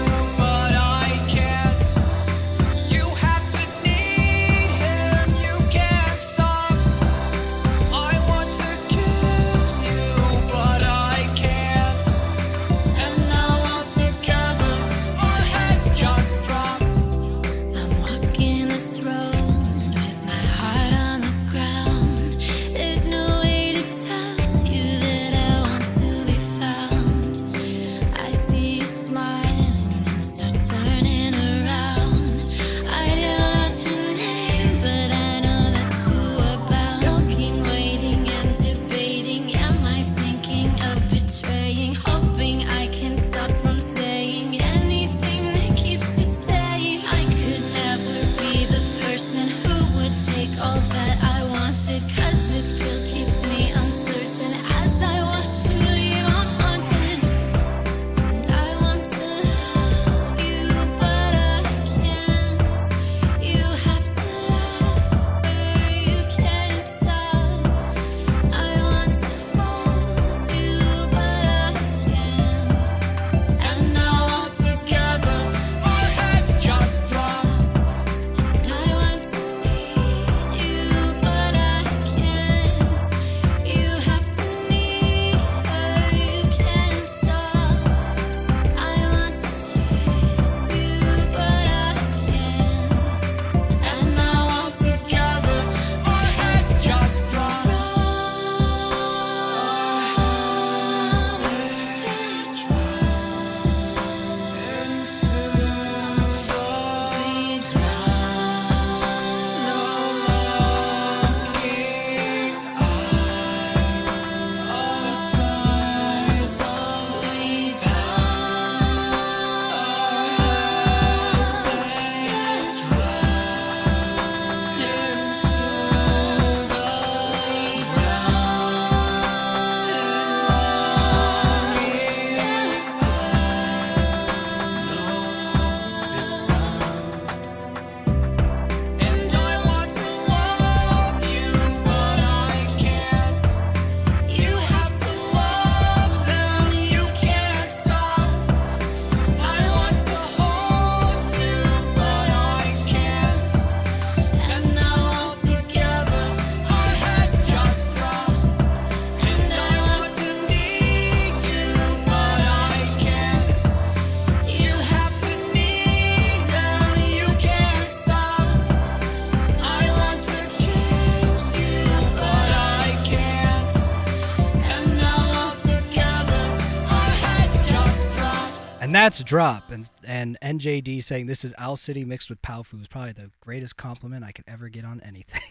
And that's Drop. And NJD saying this is Owl City mixed with Powfu is probably the greatest compliment I could ever get on anything.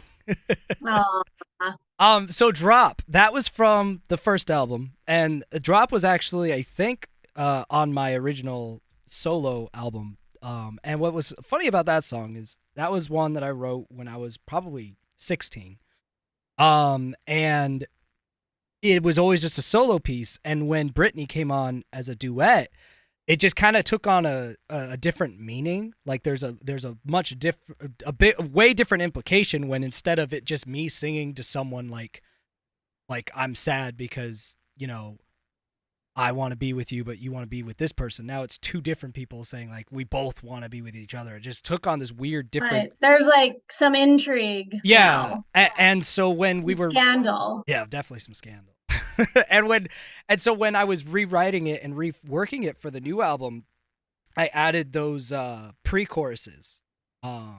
Aw. So Drop, that was from the first album, and Drop was actually, I think, on my original solo album. And what was funny about that song is that was one that I wrote when I was probably 16. And it was always just a solo piece. And when Brittany came on as a duet, it just kind of took on a different meaning. Like there's a much way different implication when instead of it just me singing to someone like I'm sad because, you know, I want to be with you, but you want to be with this person. Now it's two different people saying like we both want to be with each other. It just took on this weird different. Right. There's like some intrigue. Yeah, now. and so when we were Scandal. yeah, definitely some scandal. and so when I was rewriting it and reworking it for the new album, I added those pre-choruses, the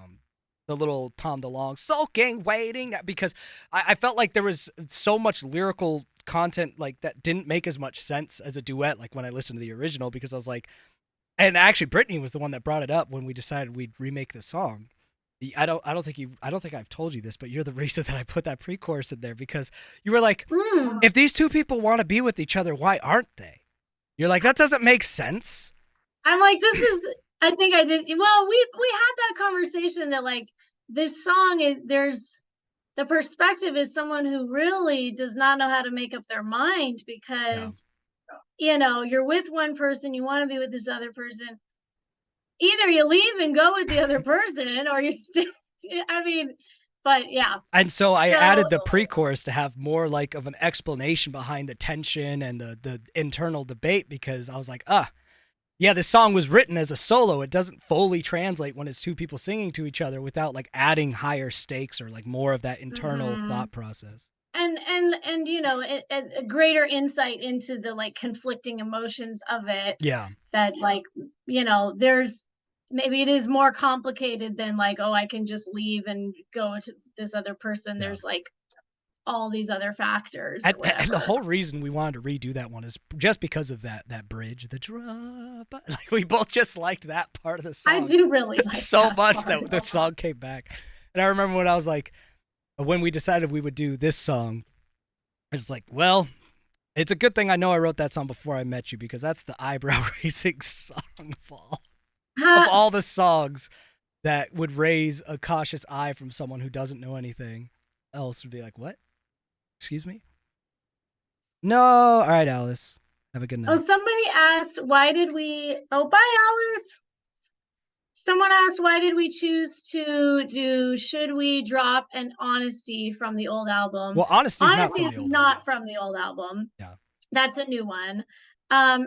little Tom DeLonge sulking, waiting, because I felt like there was so much lyrical content like that didn't make as much sense as a duet like when I listened to the original, because I was like, and actually Brittany was the one that brought it up when we decided we'd remake the song. I don't think I've told you this, but you're the reason that I put that pre-chorus in there, because you were like, if these two people want to be with each other, why aren't they? You're like, that doesn't make sense. I'm like, this is, I think I did. Well, we had that conversation that like this song is, there's the perspective is someone who really does not know how to make up their mind because, you know, you're with one person, you want to be with this other person. Either you leave and go with the other person or you stay. I mean, but yeah. And so I added the pre-chorus to have more like of an explanation behind the tension and the internal debate, because I was like, yeah, this song was written as a solo. It doesn't fully translate when it's two people singing to each other without like adding higher stakes or like more of that internal thought process. And you know, a greater insight into the like conflicting emotions of it. Yeah. That like, you know, maybe it is more complicated than like, oh, I can just leave and go to this other person. There's like all these other factors. And the whole reason we wanted to redo that one is just because of that bridge, the drop. Like we both just liked that part of the song. I do really like so much that the song came back. And I remember when I was like, when we decided we would do this song, I was like, well, it's a good thing I know I wrote that song before I met you, because that's the eyebrow-raising song of all the songs that would raise a cautious eye from someone who doesn't know anything else. Would be like, what? Excuse me? No. All right, Alice. Have a good night. Oh, somebody asked, why did we... Oh, bye, Alice. Someone asked, why did we choose to do Should We Drop an Honesty from the old album? Well, Honesty is not from the old album. Yeah. That's a new one.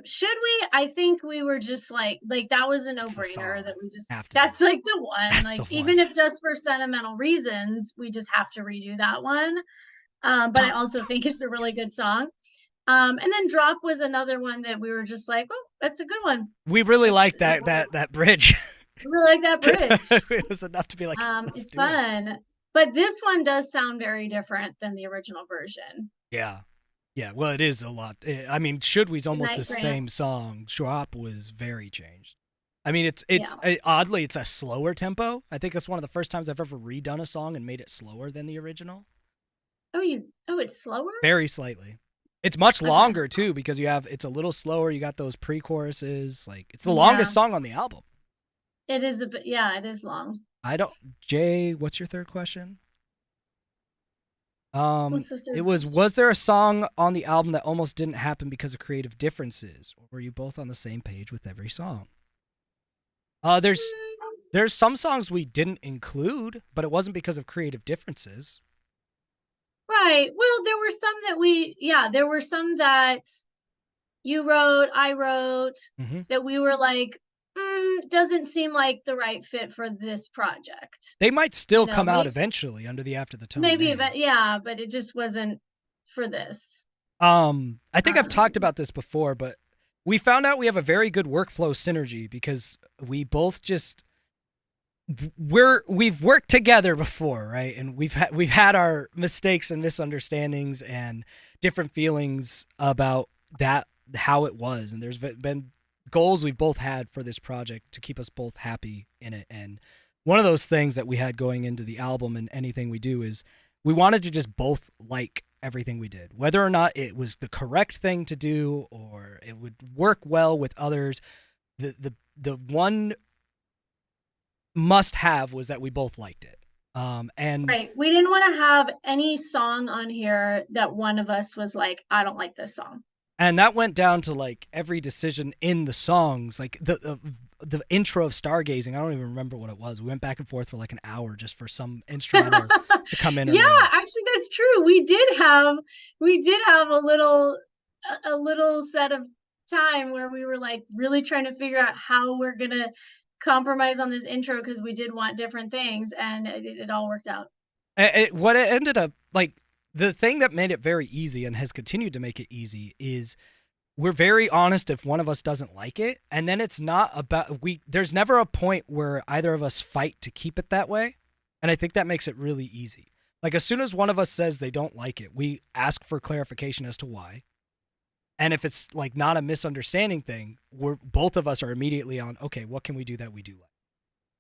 Should we? I think we were just like that was a no-brainer that we just that's like the one. That's like even if just for sentimental reasons, we just have to redo that one. But I also think it's a really good song. And then Drop was another one that we were just like, oh, that's a good one. We really like that bridge. We really like that bridge. It was enough to be like, it's fun. But this one does sound very different than the original version. Yeah. Yeah, well, it is a lot. I mean, Should We's almost the same song. Drop was very changed. I mean, it's oddly, it's a slower tempo. I think that's one of the first times I've ever redone a song and made it slower than the original. Oh, it's slower? Very slightly. It's much longer too, because it's a little slower. You got those pre-choruses. Like, it's the longest song on the album. It is it is long. Jay, what's your third question? Was there a song on the album that almost didn't happen because of creative differences, or were you both on the same page with every song? There's some songs we didn't include, but it wasn't because of creative differences. Right. Well, there were some that you wrote, I wrote, that we were like, doesn't seem like the right fit for this project. They might still come out eventually under the After the Tone name. But it just wasn't for this. I think I've talked about this before, but we found out we have a very good workflow synergy because we both just we've worked together before, right? And we've had our mistakes and misunderstandings and different feelings about that, how it was, and there's been goals we've both had for this project to keep us both happy in it. And one of those things that we had going into the album and anything we do is we wanted to just both like everything we did, whether or not it was the correct thing to do or it would work well with others. The one must have was that we both liked it. And Right. We didn't want to have any song on here that one of us was like, I don't like this song. And that went down to like every decision in the songs, like the intro of Stargazing. I don't even remember what it was. We went back and forth for like an hour just for some instrumental to come in. Yeah, actually that's true. We did have a little set of time where we were like really trying to figure out how we're gonna compromise on this intro because we did want different things, and it all worked out. What it ended up like, the thing that made it very easy and has continued to make it easy is we're very honest if one of us doesn't like it, and then it's not about there's never a point where either of us fight to keep it that way, and I think that makes it really easy. Like as soon as one of us says they don't like it, we ask for clarification as to why. And if it's like not a misunderstanding thing, both of us are immediately on, okay, what can we do that we do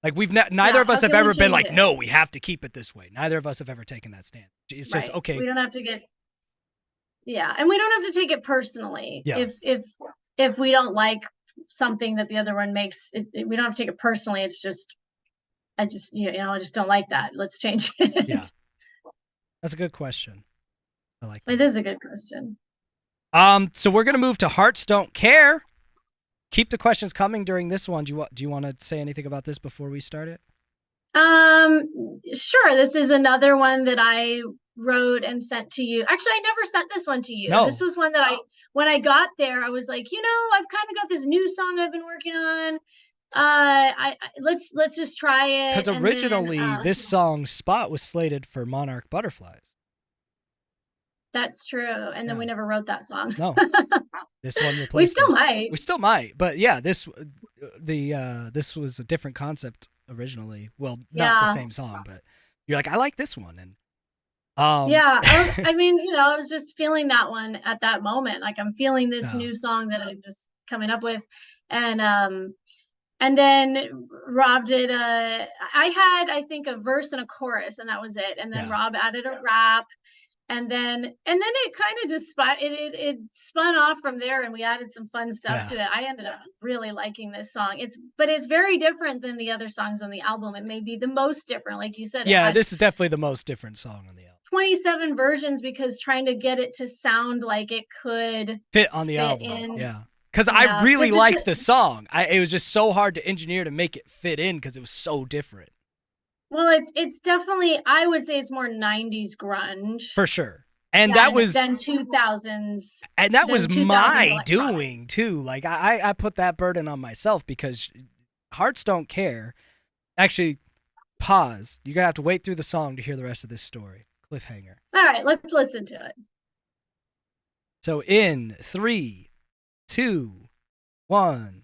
like? We've neither of us have ever been like, no, we have to keep it this way. Neither of us have ever taken that stand. It's just okay. We don't have to get, and we don't have to take it personally. Yeah. If we don't like something that the other one makes, we don't have to take it personally. It's just, I just don't like that. Let's change it. Yeah, that's a good question. I like that. It is a good question. So we're gonna move to Hearts Don't Care. Keep the questions coming during this one. Do you want to say anything about this before we start it? Sure. This is another one that I wrote and sent to you. Actually, I never sent this one to you. No. This was one that when I got there, I was like, I've kind of got this new song I've been working on. Let's just try it. Because originally this song's spot was slated for Monarch Butterflies. That's true. And then we never wrote that song. No. This one replaced We still it. might. We still might. But yeah, this was a different concept originally. Well, not the same song, but you're like, I like this one. And I mean, I was just feeling that one at that moment. Like I'm feeling this new song that I'm just coming up with. And then Rob did I had, I think, a verse and a chorus, and that was it. And then Rob added a rap. And then it kind of just spun off from there, and we added some fun stuff to it. I ended up really liking this song. It's very different than the other songs on the album. It may be the most different, like you said. Yeah, this is definitely the most different song on the album. 27 versions, because trying to get it to sound like it could fit on the album. Because I really liked the song. It was just so hard to engineer to make it fit in because it was so different. Well, it's definitely, I would say it's more 90s grunge. For sure. And that was then 2000s. And that was my doing too. Like I put that burden on myself because Hearts Don't Care. Actually, pause. You're going to have to wait through the song to hear the rest of this story. Cliffhanger. All right, let's listen to it. So in 3, 2, 1.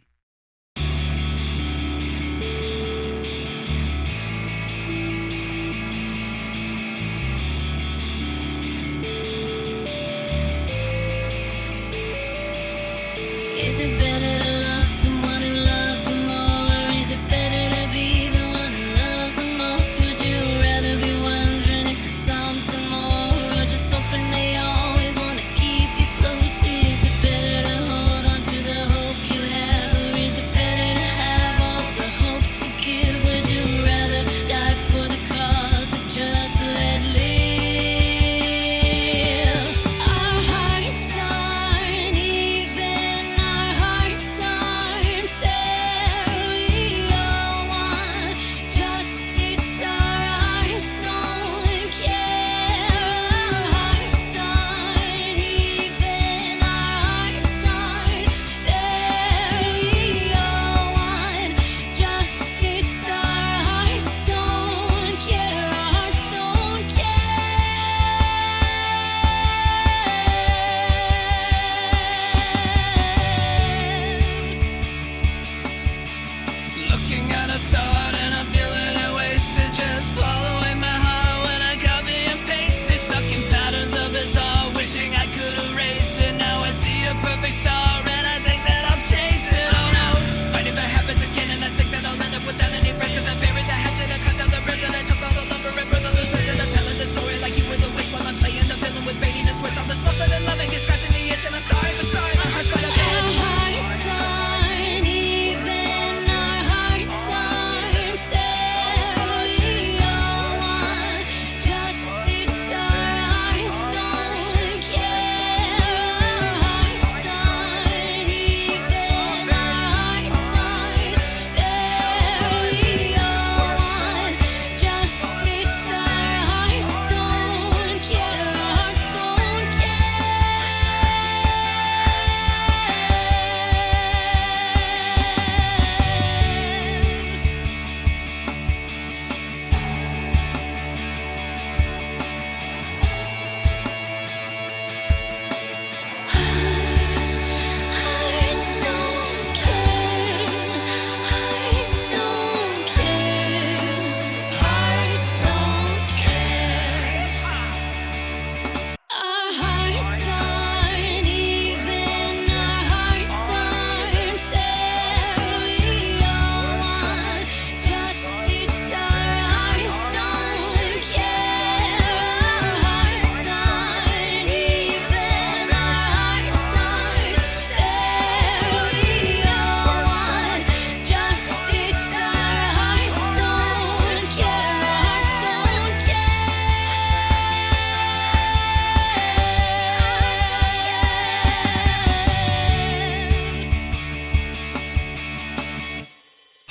Is it better to love someone who loves you more? Or is it better to be the one who loves the most? Would you rather be wondering if there's something more? Or just hoping they always want to keep you close? Is it better to hold on to the hope you have? Or is it better to have all the hope to give? Would you rather die for the cause or just let live? Our hearts aren't even, our hearts aren't fair. We all want justice, our hearts don't care. Our hearts aren't even, our hearts aren't fair. We all want justice, our hearts don't care. Our hearts don't care. Looking at a start and I'm feeling it wasted. Just following my heart when I copy and paste it. Stuck in patterns of bizarre, wishing I could erase it. Now I see a perfect star and I think that I'll chase it. Oh no,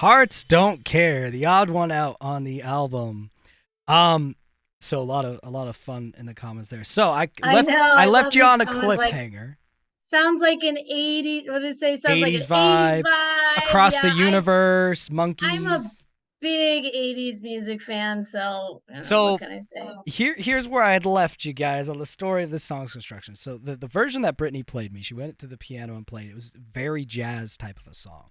Hearts Don't Care, the odd one out on the album. So a lot of fun in the comments there. So I I love left you these on a comments, like, cliffhanger. sounds like an 80s, what did it say? Sounds like an 80s vibe, 80s vibe. Across the Yeah, Universe, I'm a Monkeys. big 80s music fan, so I don't know, So what can I say? here's where I had left you guys on the story of this song's construction. So the version that Brittany played me, she went to the piano and played. It was very jazz type of a song.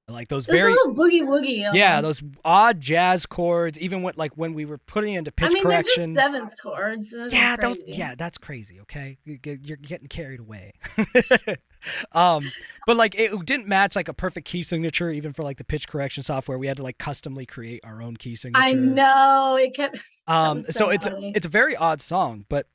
Like those There's very a little boogie woogie. yeah, Almost. those odd jazz chords. Even when we were putting into pitch I mean, correction. they're just seventh chords. So Yeah, crazy. that's crazy. Okay, you're getting carried away. But like it didn't match like a perfect key signature, even for like the pitch correction software. We had to like customly create our own key signature. I know it kept. So funny. it's a very odd song, but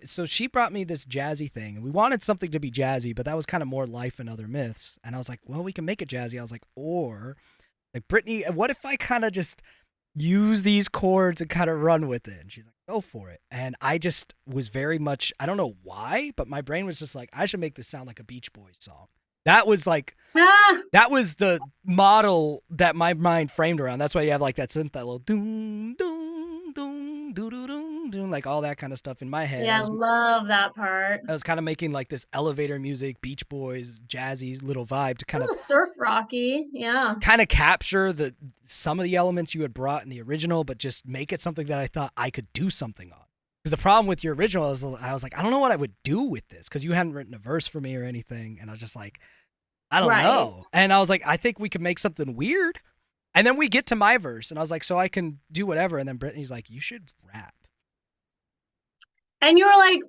so she brought me this jazzy thing, and we wanted something to be jazzy, but that was kind of more Life and Other Myths, and I was like, well, we can make it jazzy. I was like, or like Brittany, what if I kind of just use these chords and kind of run with it? And she's like, go for it. And I just was very much, I don't know why, but my brain was just like, I should make this sound like a Beach Boys song. That was like, that was the model that my mind framed around. That's why you have like that synth, that little doom, doom, doom, doo doo doom, doom, like all that kind of stuff in my head. Yeah, I love that part. I was kind of making like this elevator music, Beach Boys, jazzy little vibe to kind of surf rocky, yeah. Kind of capture some of the elements you had brought in the original, but just make it something that I thought I could do something on. Because the problem with your original is I was like, I don't know what I would do with this, because you hadn't written a verse for me or anything, and I was just like, I don't know. And I was like, I think we could make something weird. And then we get to my verse, and I was like, so I can do whatever. And then Brittany's like, you should rap. And you're like,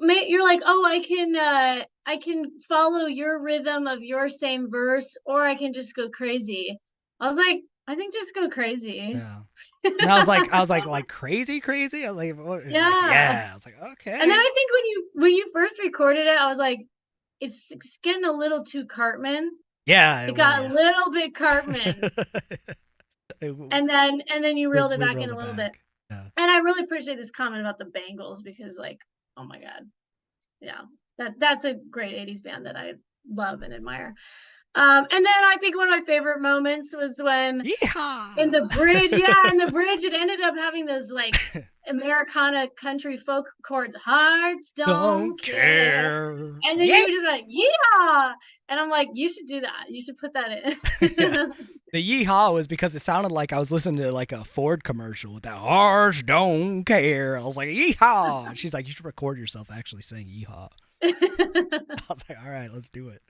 oh, I can follow your rhythm of your same verse, or I can just go crazy. I was like, I think just go crazy. Yeah. And I was like crazy. I was like, what? Yeah. Like, yeah. I was like, okay. And then I think when you first recorded it, I was like, it's getting a little too Cartman. Yeah, it got a little bit Cartman. and then you reeled it back in a little bit. Yeah. And I really appreciate this comment about the Bangles, because like, oh my God. Yeah. That's a great 80s band that I love and admire. And then I think one of my favorite moments was when in the bridge, it ended up having those like Americana country folk chords, hearts don't care. And then you were just like, yeah. And I'm like, you should do that. You should put that in. Yeah. The yeehaw was because it sounded like I was listening to like a Ford commercial with that hearts don't care. I was like, yeehaw. And she's like, you should record yourself actually saying yeehaw. I was like, all right, let's do it.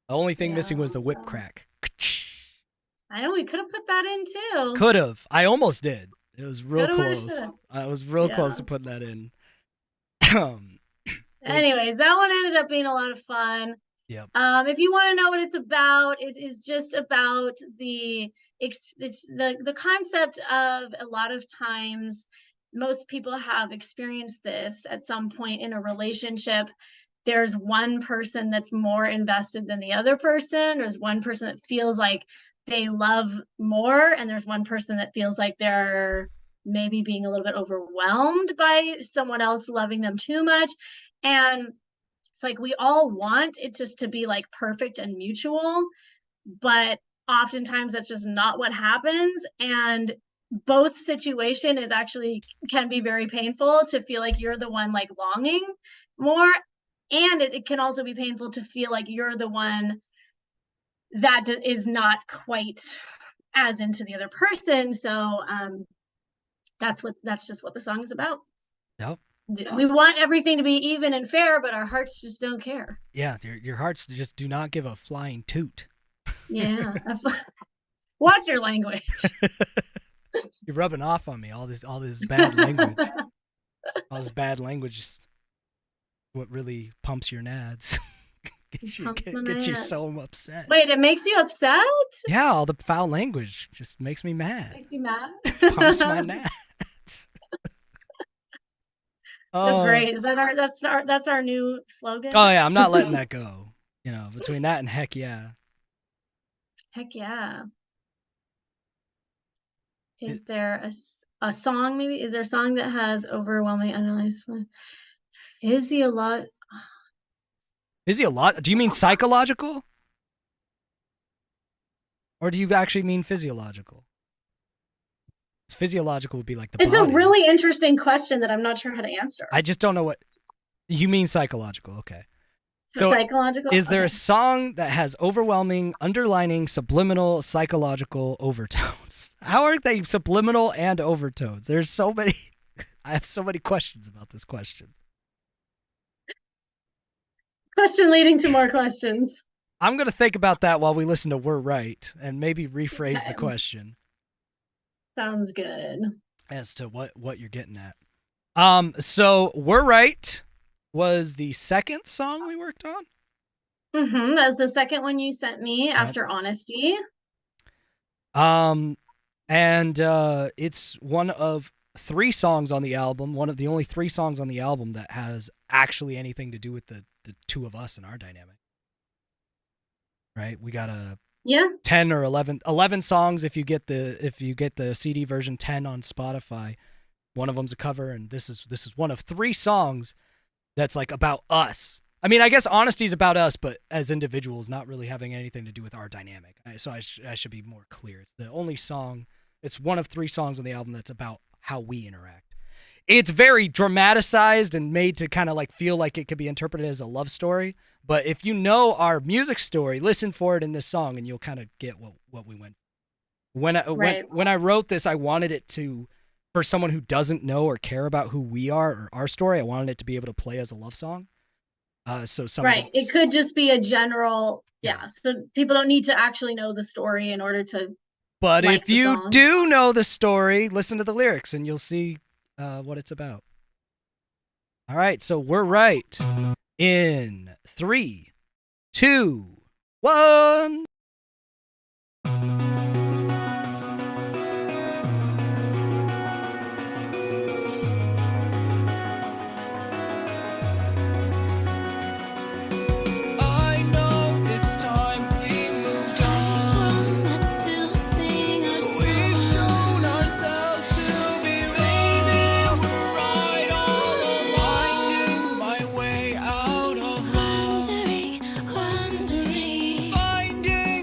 The only thing missing was the whip crack. I know, we could have put that in too. Could have. I almost did. It was real close. I was real close to putting that in. Anyways, that one ended up being a lot of fun. Yep. If you want to know what it's about, it is just about the concept of, a lot of times most people have experienced this at some point in a relationship. There's one person that's more invested than the other person. There's one person that feels like they love more, and there's one person that feels like they're maybe being a little bit overwhelmed by someone else loving them too much. And it's like we all want it just to be like perfect and mutual, but oftentimes that's just not what happens. And both situation is actually can be very painful to feel like you're the one like longing more. And it can also be painful to feel like you're the one that is not quite as into the other person. So that's just what the song is about. Yep. We want everything to be even and fair, but our hearts just don't care. Yeah, your hearts just do not give a flying toot. Yeah. Watch your language. You're rubbing off on me, all this bad language. All this bad language is what really pumps your nads. gets you so upset. Wait, it makes you upset? Yeah, all the foul language just makes me mad. Makes you mad? Pumps my nads. Oh, great. Is that that's our new slogan? Oh yeah, I'm not letting that go. You know, between that and heck yeah. Heck yeah. Is there a song maybe? Is there a song that has overwhelming analyzed physiological? Do you mean psychological? Or do you actually mean physiological? 'Cause physiological would be like the It's body. a really interesting question that I'm not sure how to answer. I just don't know what you mean. Psychological, okay. So psychological. is there a Okay. song that has overwhelming, underlining, subliminal, psychological overtones? How are they subliminal and overtones? There's so many. I have so many questions about this question. Question leading to more questions? I'm going to think about that while we listen to We're Right and maybe rephrase the Okay. question Sounds good. as to what you're getting at. So We're Right was the second song we worked on. That's the second one you sent me after Honesty. And it's one of 3 songs on the album, one of the only 3 songs on the album that has actually anything to do with the two of us and our dynamic. Right? We got a 10 or 11 songs if you get the CD version, 10 on Spotify. One of them's a cover, and this is one of 3 songs that's like about us. I mean, I guess Honesty is about us, but as individuals, not really having anything to do with our dynamic. So I should be more clear. It's the only song. It's one of 3 songs on the album that's about how we interact. It's very dramatized and made to kind of like feel like it could be interpreted as a love story. But if you know our music story, listen for it in this song, and you'll kind of get what we went. When I wrote this, I wanted it to, for someone who doesn't know or care about who we are or our story, I wanted it to be able to play as a love song. So It could just be a general, so people don't need to actually know the story in order to. But like if the you song. do know the story, listen to the lyrics and you'll see what it's about. All right, so We're Right in 3, 2, 1. I know it's time we moved on. Let's still sing our We've song. shown ourselves to be right. We're right all along. Finding my way out of love. Wandering, wandering. Finding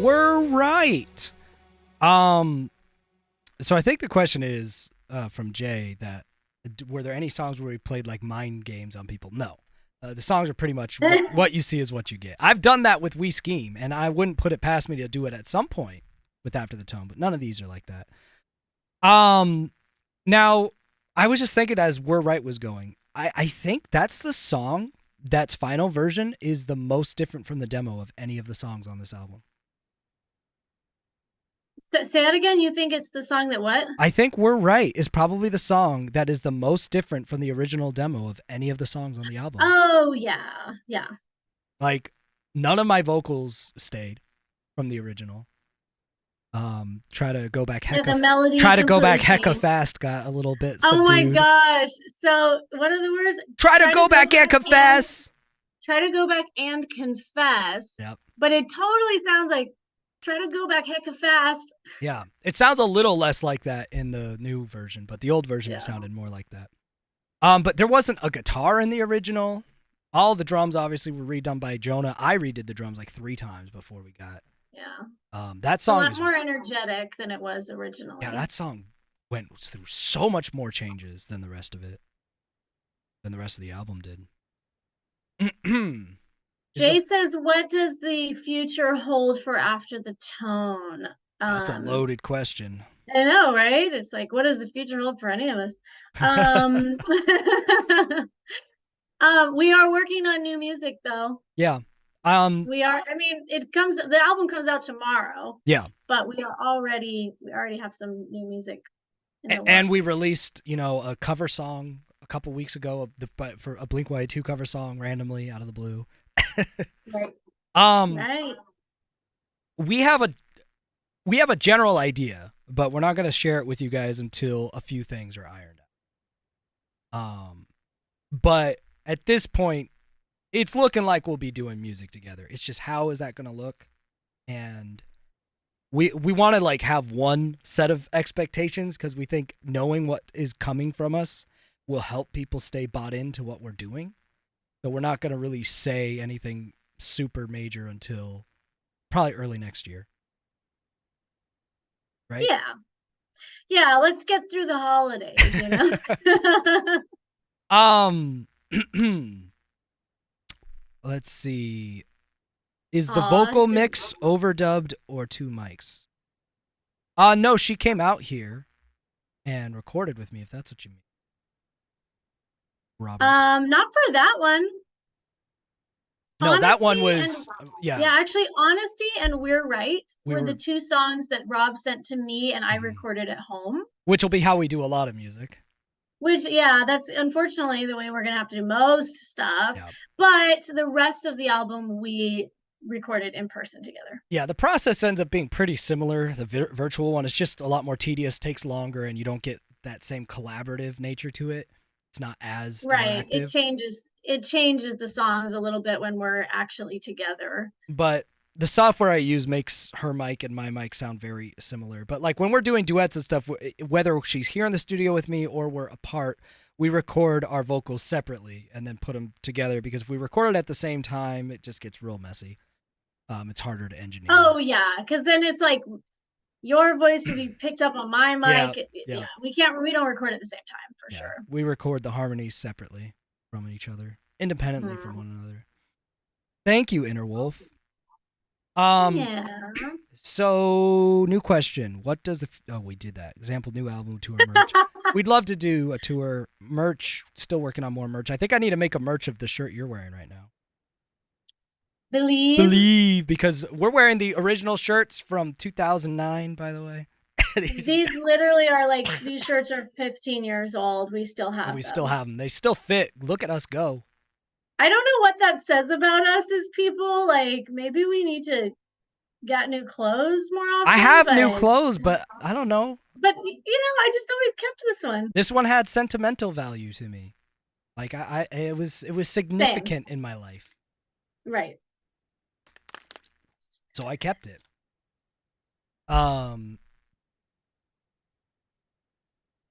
were right. So I think the question is from Jay that were there any songs where we played like mind games on people? No. The songs are pretty much what you see is what you get. I've done that with We Scheme, and I wouldn't put it past me to do it at some point with After the Tone, but none of these are like that. Now, I was just thinking as We're Right was going, I think that's the song that's final version is the most different from the demo of any of the songs on this album. Say that again. You think it's the song that what? I think We're Right is probably the song that is the most different from the original demo of any of the songs on the album. Oh, yeah. Yeah. Like, none of my vocals stayed from the original. Try to go back hecka fast got a little bit subdued. Oh my gosh. So one of the words Try to go back and confess. Try to go back and confess. Yep. But it totally sounds like try to go back hecka fast. Yeah. It sounds a little less like that in the new version, but the old version it sounded more like that. But there wasn't a guitar in the original. All the drums obviously were redone by Jonah. I redid the drums like 3 times before we got. Yeah. That song a lot more energetic than it was originally. Yeah, that song went through so much more changes than the rest of it. Than the rest of the album did. Jay says, what does the future hold for After the Tone? That's a loaded question. I know, right? It's like, what does the future hold for any of us? We are working on new music, though. Yeah. We are. I mean, the album comes out tomorrow. Yeah. But we already have some new music. And we released, a cover song a couple weeks ago for a Blink-182 cover song randomly out of the blue. Right. Right. We have a general idea, but we're not going to share it with you guys until a few things are ironed out. But at this point, it's looking like we'll be doing music together. It's just how is that going to look? And we want to like have one set of expectations because we think knowing what is coming from us will help people stay bought into what we're doing. So we're not going to really say anything super major until probably early next year. Right? Yeah. Yeah, let's get through the holidays, Let's see. Is the vocal mix overdubbed or 2 mics? No, she came out here and recorded with me, if that's what you mean. Robert. Not for that one. No, that one was Yeah, actually Honesty and We're Right were the 2 songs that Rob sent to me and I recorded at home. Which will be how we do a lot of music. Which, that's unfortunately the way we're going to have to do most stuff. Yeah. But the rest of the album, we recorded in person together. Yeah, the process ends up being pretty similar. The virtual one is just a lot more tedious, takes longer, and you don't get that same collaborative nature to it. It's not as right. interactive. It changes the songs a little bit when we're actually together. But the software I use makes her mic and my mic sound very similar. But like when we're doing duets and stuff, whether she's here in the studio with me or we're apart, we record our vocals separately and then put them together because if we record it at the same time, it just gets real messy. It's harder to engineer. Oh, yeah, because then it's like your voice will be picked up on my mic. Yeah. We don't record at the same time for sure. We record the harmonies separately from each other, independently from one another. Thank you, Inner Wolf. So new question. What does we did that. Example, new album, tour, merch. We'd love to do a tour merch. Still working on more merch. I think I need to make a merch of the shirt you're wearing right now. Believe, because we're wearing the original shirts from 2009, by the way. These literally are like, these shirts are 15 years old. We still have them. We still have them. They still fit. Look at us go. I don't know what that says about us as people. Like, maybe we need to get new clothes more often. I have new clothes, but I don't know. But, I just always kept this one. This one had sentimental value to me. Like, it was significant in my life. Right. So I kept it.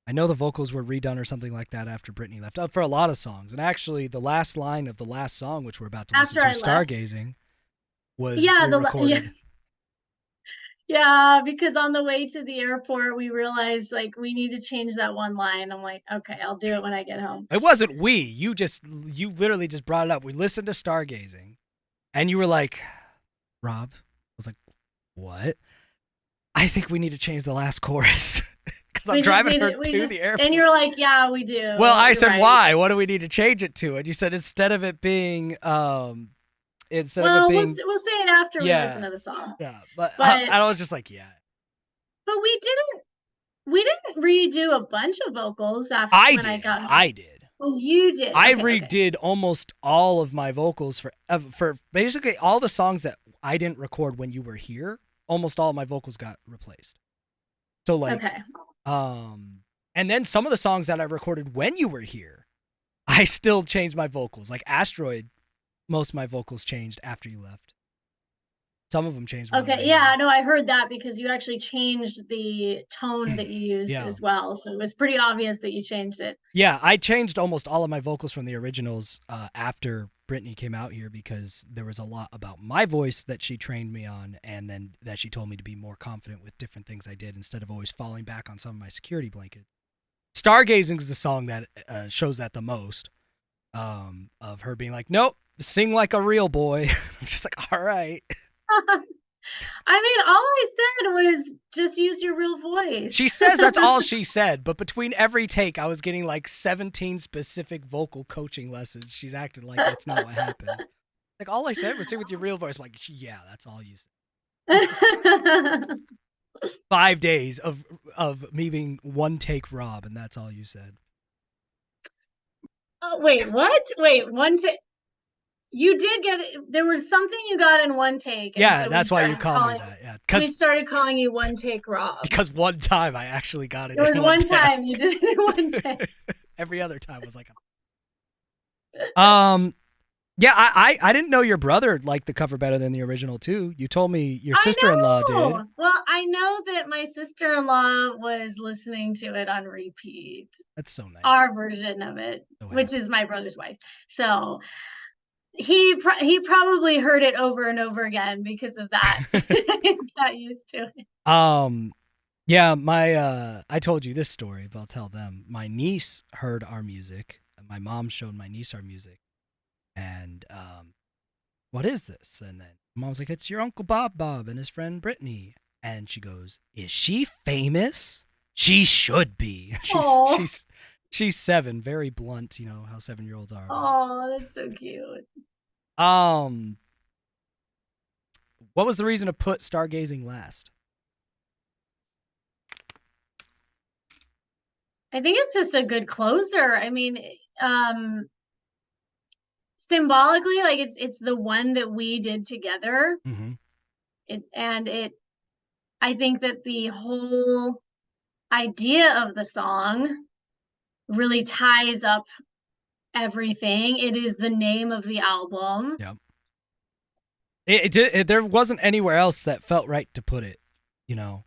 I know the vocals were redone or something like that after Brittany left. For a lot of songs. And actually, the last line of the last song, which we're about to listen to, Stargazing, was re-recorded. Yeah, because on the way to the airport, we realized like we need to change that one line. I'm like, okay, I'll do it when I get home. It wasn't we. You literally just brought it up. We listened to Stargazing, and you were like, Rob. I was like, what? I think we need to change the last chorus because I'm driving her to the airport. And you're like, yeah, we do. Well, I said, right. why? What do we need to change it to? And you said instead of it being We'll say it after we listen to the song. Yeah, but I was just like, yeah. But we didn't redo a bunch of vocals after I got home. I did. Oh, you did. I redid almost all of my vocals for basically all the songs that I didn't record when you were here. Almost all of my vocals got replaced. So like, and then some of the songs that I recorded when you were here, I still changed my vocals. Like Asteroid, most of my vocals changed after you left. Some of them changed. Okay, yeah, no, I heard that because you actually changed the tone that you used as well. So it was pretty obvious that you changed it. Yeah, I changed almost all of my vocals from the originals after Brittany came out here because there was a lot about my voice that she trained me on, and then that she told me to be more confident with different things I did instead of always falling back on some of my security blankets. Stargazing is the song that shows that the most, of her being like, nope, sing like a real boy. I'm just like, all right. I mean, all I said was just use your real voice. She says that's all she said, but between every take, I was getting like 17 specific vocal coaching lessons. She's acting like that's not what happened. Like, all I said was sing with your real voice. I'm like, yeah, that's all you said. 5 days of me being one take Rob, and that's all you said. Oh, wait, what? Wait, one take? You did get it. There was something you got in one take. Yeah, so that's why you called me that. Yeah, we started calling you One Take Rob. Because one time I actually got it. There was one time you did it in one take. Every other time was like, yeah, I didn't know your brother liked the cover better than the original too. You told me your sister-in-law did. Well, I know that my sister-in-law was listening to it on repeat. That's so nice. Our version of it, which is my brother's wife. So. He probably heard it over and over again because of that. Got used to it. Yeah, I told you this story, but I'll tell them. My niece heard our music. My mom showed my niece our music, and what is this? And then mom's like, it's your Uncle Bob and his friend Brittany. And she goes, is she famous? She should be. She's 7, very blunt, you know how 7-year-olds are. Oh, that's so cute. What was the reason to put Stargazing last? I think it's just a good closer. I mean, symbolically, like it's the one that we did together. Mm-hmm. I think that the whole idea of the song really ties up everything. It is the name of the album. Yeah. There wasn't anywhere else that felt right to put it, you know.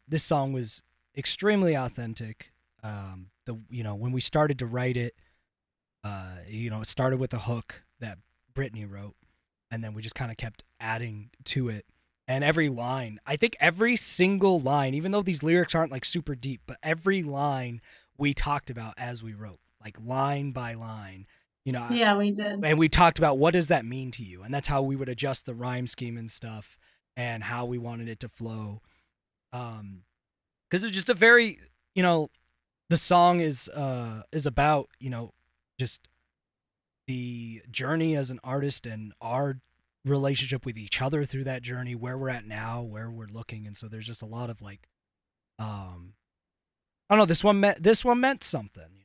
This song was extremely authentic. When we started to write it, it started with a hook that Brittany wrote, and then we just kind of kept adding to it. And every line, I think every single line, even though these lyrics aren't like super deep, but every line we talked about as we wrote, like line by line, you know. Yeah, we did. And we talked about what does that mean to you? And that's how we would adjust the rhyme scheme and stuff and how we wanted it to flow. Because it's just a very, the song is about, just the journey as an artist and our relationship with each other through that journey, where we're at now, where we're looking. And so there's just a lot of like, I don't know, this one meant something,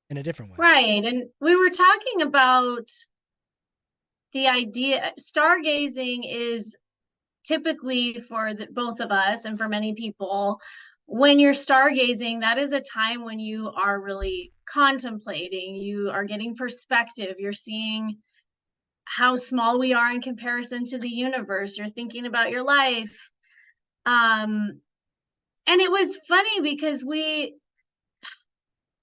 in a different way. Right. And we were talking about the idea, stargazing is typically for both of us and for many people, when you're stargazing, that is a time when you are really contemplating, you are getting perspective, you're seeing how small we are in comparison to the universe, you're thinking about your life. And it was funny because when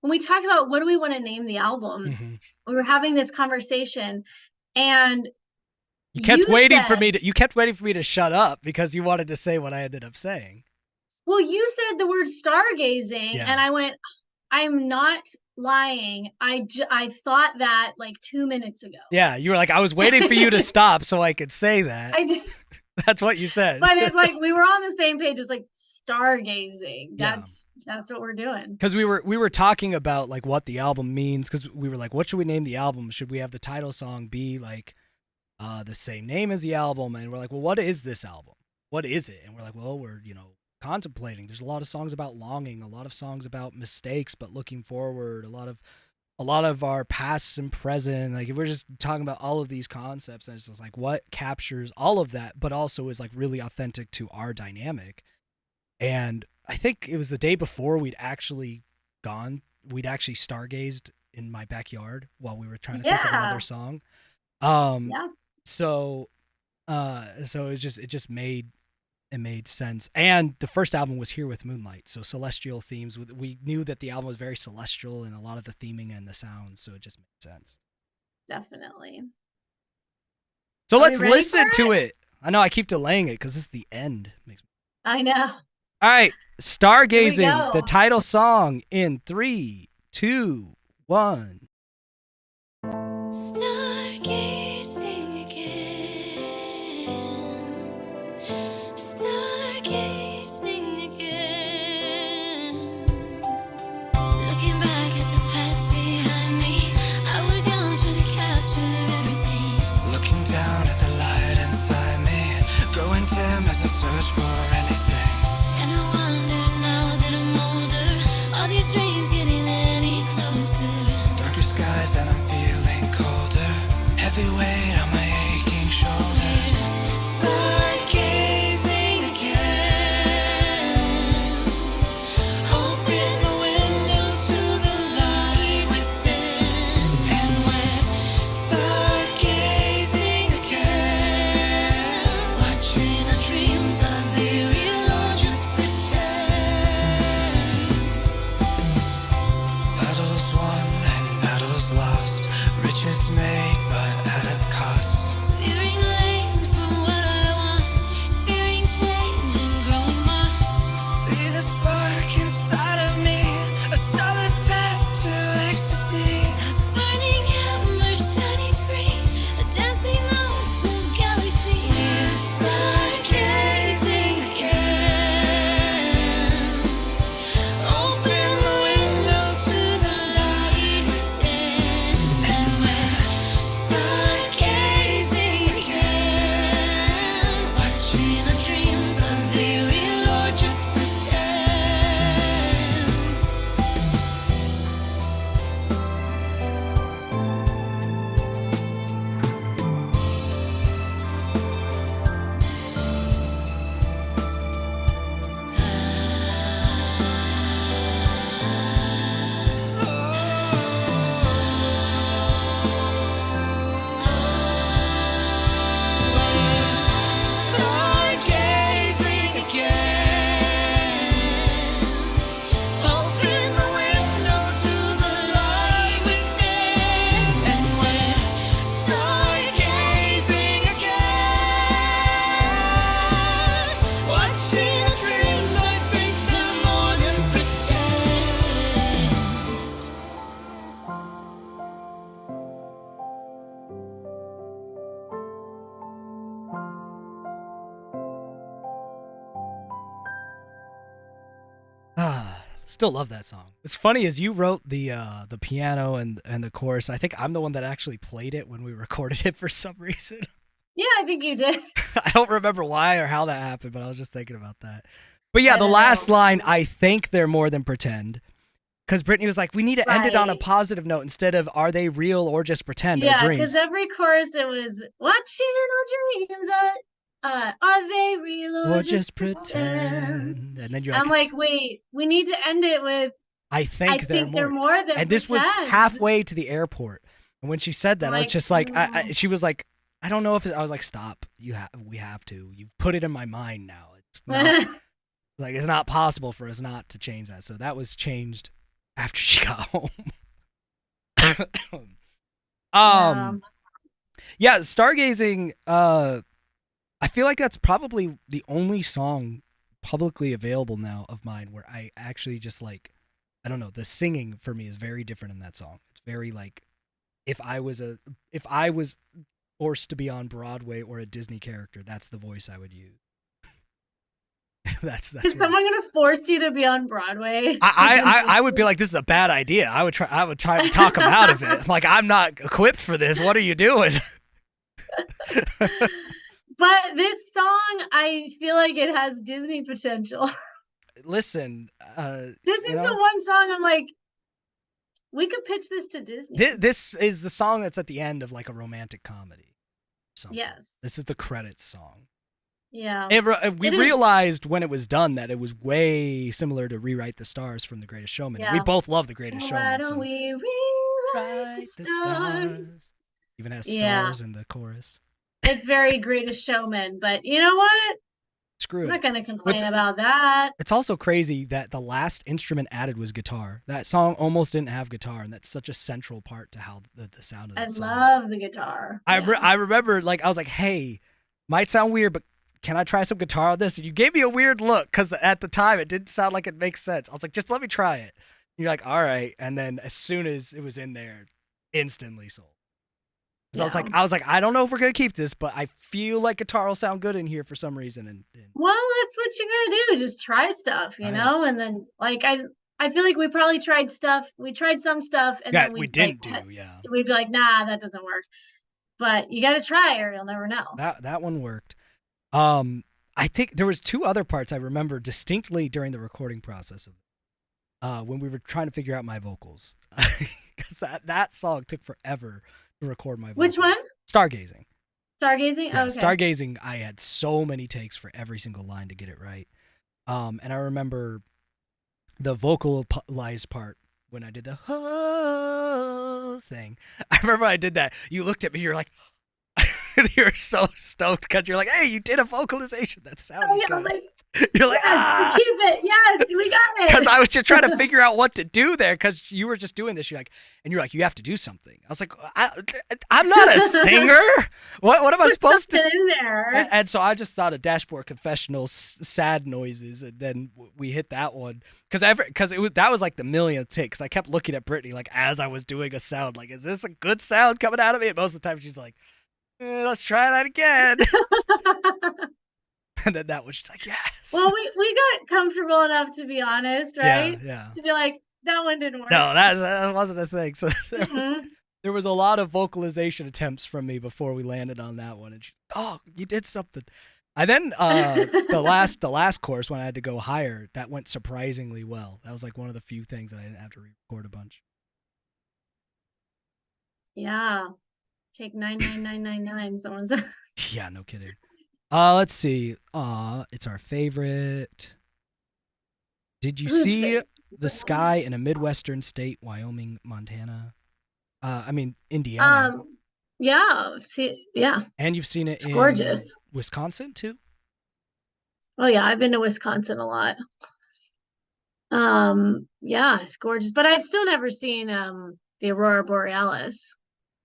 we talked about what do we want to name the album, we were having this conversation, and You kept You waiting for said- me to. You kept waiting for me to shut up because you wanted to say what I ended up saying. Well, you said the word stargazing, Yeah. and I went, I'm not lying. I thought that like 2 minutes ago. Yeah, you were like, I was waiting for you to stop so I could say that. I did, That's what you said. but it's like we were on the same page. It's like stargazing. Yeah. That's what we're doing. Because we were talking about like what the album means. Because we were like, what should we name the album? Should we have the title song be like the same name as the album? And we're like, well, what is this album? What is it? And we're like, well, we're contemplating. There's a lot of songs about longing, a lot of songs about mistakes, but looking forward. A lot of our past and present. Like we're just talking about all of these concepts, and it's just like what captures all of that, but also is like really authentic to our dynamic. And I think it was the day before we'd actually stargazed in my backyard while we were trying to think of another song. Yeah. So it just made sense. And the first album was Here with Moonlight, so celestial themes. We knew that the album was very celestial in a lot of the theming and the sounds, so it just made sense. Definitely. So Are we let's ready listen for to it. I know I keep delaying it because it's the end. I know. All right, Stargazing, go. the title song in 3, 2, 1. Stargazing again. Stargazing again. Looking back at the past behind me, I was young trying to capture everything. Looking down at the light inside me, growing dim as I search for anything. And I wonder now that I'm older, are these dreams getting any closer? Darker skies and I'm feeling colder. Heavy weight on my aching shoulders. Stargazing again. Open the window to the light within. And we're stargazing again. Watching our dreams, are they real or just pretend? Battles won and battles lost. Riches made but at a cost. Fearing lanes from what I want, fearing change and growing moss. See the spark inside of me, a starlit path to ecstasy. Burning ember shining free, a dancing notes of galaxies. We're stargazing again. Open the window to the light within. And we're stargazing again. Watching our dreams, are they real or just pretend? Stargazing again. Open the window to the light within. And we're stargazing again. Watching our dreams, I think they're more than pretend. Still love that song. It's funny as you wrote the piano and the chorus. I think I'm the one that actually played it when we recorded it for some reason. Yeah, I think you did. I don't remember why or how that happened, but I was just thinking about that. But yeah, I the don't last know. line, I think they're more than pretend. Because Brittany was like, we need to end it on a Right. positive note instead of are they real or just pretend or Yeah, dreams. because every chorus it was watching our dreams. Are they real Or just pretend. And then you're like, I'm like, wait, we need to end it with I think, I think they're more than And this was pretend. halfway to the airport. And when she said that, I was Like, just like, she was like, I don't know if I was like, stop. We have to. You've put it in my mind now. It's not like it's not possible for us not to change that. So that was changed after she got home. Yeah, Stargazing, I feel like that's probably the only song publicly available now of mine where I actually just like, I don't know, the singing for me is very different in that song. It's very like if I was forced to be on Broadway or a Disney character, that's the voice I would use. that's Is where someone gonna force you to be on Broadway? I would be like, this is a bad idea. I would try to talk them out of it. I'm like, I'm not equipped for this. What are you doing? But this song, I feel like it has Disney potential. Listen, This is the one song I'm like, we could pitch this to Disney. This is the song that's at the end of like a romantic comedy. Something. Yes. This is the credits song. Yeah. We realized when it was done that it was way similar to Rewrite the Stars from The Greatest Showman. Yeah. We both love The Greatest Showman. Why don't we rewrite the stars? Even has stars in the chorus. It's very Greatest Showman, but you know what? Screw it. I'm not going to complain about that. It's also crazy that the last instrument added was guitar. That song almost didn't have guitar, and that's such a central part to how the sound of that song. I love the guitar. I remember, like, I was like, hey, might sound weird, but can I try some guitar on this? And you gave me a weird look because at the time it didn't sound like it makes sense. I was like, just let me try it. And you're like, all right. And then as soon as it was in there, instantly sold. So I was like, I don't know if we're gonna keep this, but I feel like guitar will sound good in here for some reason. And well, that's what you're gonna do. Just try stuff, you know. And then, like, I feel like we probably tried stuff. We tried some stuff, and then we didn't do. We'd be like, nah, that doesn't work. But you got to try, or you'll never know. That one worked. I think there was two other parts I remember distinctly during the recording process of when we were trying to figure out my vocals, because that song took forever to record my vocals. Which one? Stargazing. Stargazing? Yeah, okay. Stargazing, I had so many takes for every single line to get it right. And I remember the vocalized part when I did the ho thing. I remember I did that. You looked at me, you're like, you're so stoked because you're like, hey, you did a vocalization. That sounded good. You're like, yes, keep it. Yes, we got it. Because I was just trying to figure out what to do there because you were just doing this. You're like, you have to do something. I was like, I'm not a singer. What am I supposed to do in there? And so I just thought of Dashboard Confessionals, sad noises, and then we hit that one because that was like the millionth take. Because I kept looking at Brittany like as I was doing a sound, like, is this a good sound coming out of me? And most of the time she's like, let's try that again. And then that was just like, yes. Well, we got comfortable enough to be honest, right? Yeah. To be like, that one didn't work. No, that wasn't a thing. So there was a lot of vocalization attempts from me before we landed on that one. And you did something. And then the last course when I had to go higher, that went surprisingly well. That was like one of the few things that I didn't have to record a bunch. Yeah. Take 99999. Someone's. Yeah, no kidding. Let's see. It's our favorite. Did you see the sky in a Midwestern state, Wyoming, Montana? Indiana. Yeah. Yeah. And you've seen it it's in gorgeous. Wisconsin too? Oh yeah, I've been to Wisconsin a lot. Yeah, it's gorgeous. But I've still never seen the Aurora Borealis.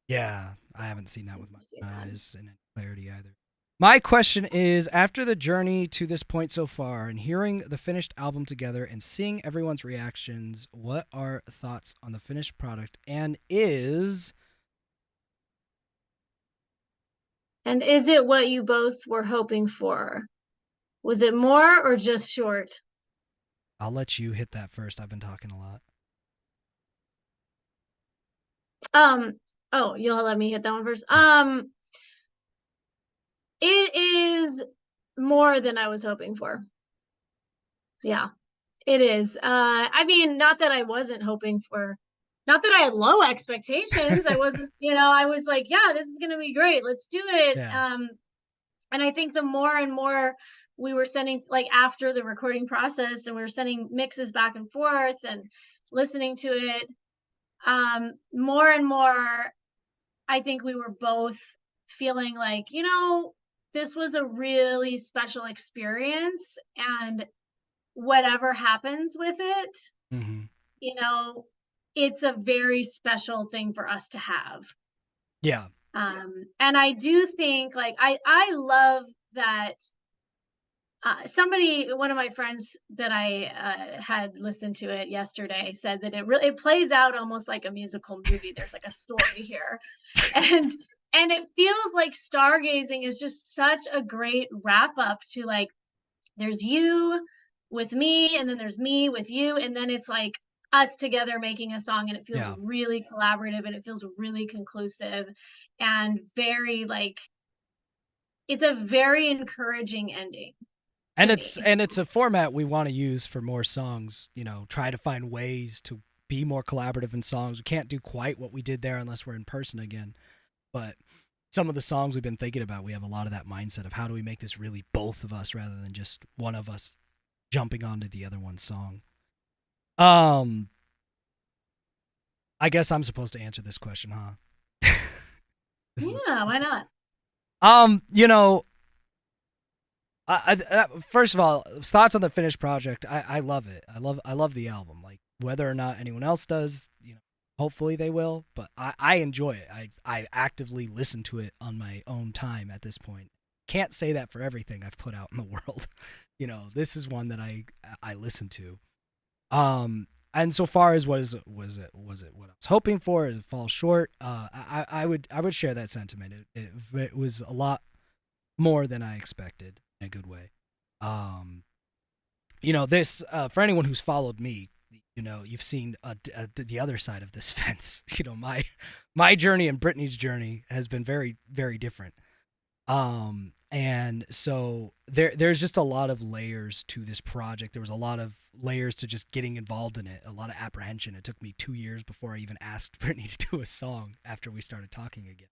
Yeah, I haven't seen that with my eyes in clarity either. My question is, after the journey to this point so far and hearing the finished album together and seeing everyone's reactions, what are thoughts on the finished product? And is it what you both were hoping for? Was it more or just short? I'll let you hit that first. I've been talking a lot. Oh, you'll let me hit that one first. It is more than I was hoping for. Yeah, it is. I mean, not that I wasn't hoping for, not that I had low expectations. I wasn't, I was like, yeah, this is going to be great. Let's do it. Yeah. And I think the more and more we were sending, like after the recording process, and we were sending mixes back and forth and listening to it, more and more, I think we were both feeling like, this was a really special experience, and whatever happens with it, mm-hmm. It's a very special thing for us to have. Yeah, And I do think, like, I love that one of my friends that I had listened to it yesterday said that it plays out almost like a musical movie. There's like a story here, and it feels like Stargazing is just such a great wrap up to, like, there's you with me, and then there's me with you, and then it's like us together making a song, and it feels Yeah. really collaborative, and it feels really conclusive, and very, like, it's a very encouraging ending And to it's me. a format we want to use for more songs, you know, try to find ways to be more collaborative in songs. We can't do quite what we did there unless we're in person again. But some of the songs we've been thinking about, we have a lot of that mindset of how do we make this really both of us rather than just one of us jumping onto the other one's song. I guess I'm supposed to answer this question, huh? Yeah, why not? You know, first of all, thoughts on the finished project. I love it. I love the album. Like, whether or not anyone else does, you know, hopefully they will. But I enjoy it. I actively listen to it on my own time at this point. Can't say that for everything I've put out in the world. You know, this is one that I listen to. And so far as was it what I was hoping for? It falls short. I would share that sentiment. It was a lot more than I expected in a good way. You know, this for anyone who's followed me, you know, you've seen the other side of this fence. You know, my journey and Brittany's journey has been very, very different. And so there's just a lot of layers to this project. There was a lot of layers to just getting involved in it, a lot of apprehension. It took me 2 years before I even asked Brittany to do a song after we started talking again.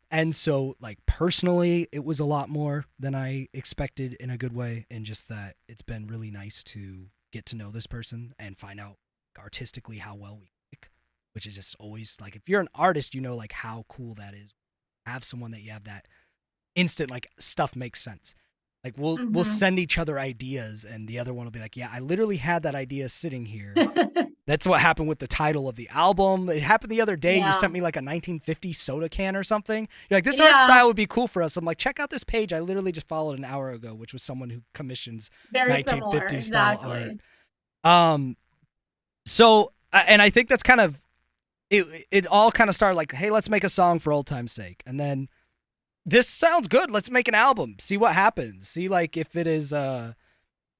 And so, like, personally, it was a lot more than I expected in a good way, and just that it's been really nice to get to know this person and find out artistically how well we click, which is just always, like, if you're an artist, you know, like, how cool that is. Have someone that you have that instant, like, stuff makes sense. Like, we'll send each other ideas, and the other one will be like, yeah, I literally had that idea sitting here. That's what happened with the title of the album. It happened the other day. Yeah. You sent me like a 1950 soda can or something. You're like, this art style would be cool for us. I'm like, check out this page I literally just followed an hour ago, which was someone who commissions Very 1950s similar, style exactly. art. So, and I think that's kind of, it all kind of started like, hey, let's make a song for old time's sake. And then, this sounds good. Let's make an album. See what happens. See, like, if it is,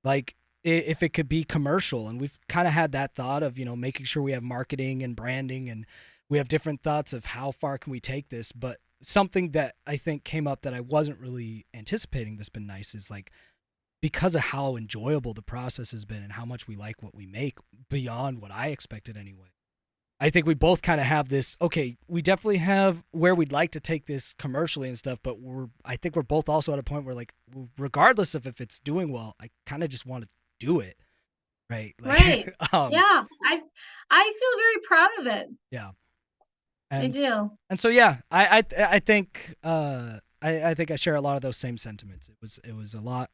like, if it could be commercial. And we've kind of had that thought of, you know, making sure we have marketing and branding, and we have different thoughts of how far can we take this. But something that I think came up that I wasn't really anticipating that's been nice is, like, because of how enjoyable the process has been and how much we like what we make beyond what I expected anyway. I think we both kind of have this, okay, we definitely have where we'd like to take this commercially and stuff, but I think we're both also at a point where, like, regardless of if it's doing well, I kind of just want to do it. Right. Like, Right. Yeah. I feel very proud of it. Yeah. I do. And so, yeah, I think, I think I share a lot of those same sentiments. It was a lot,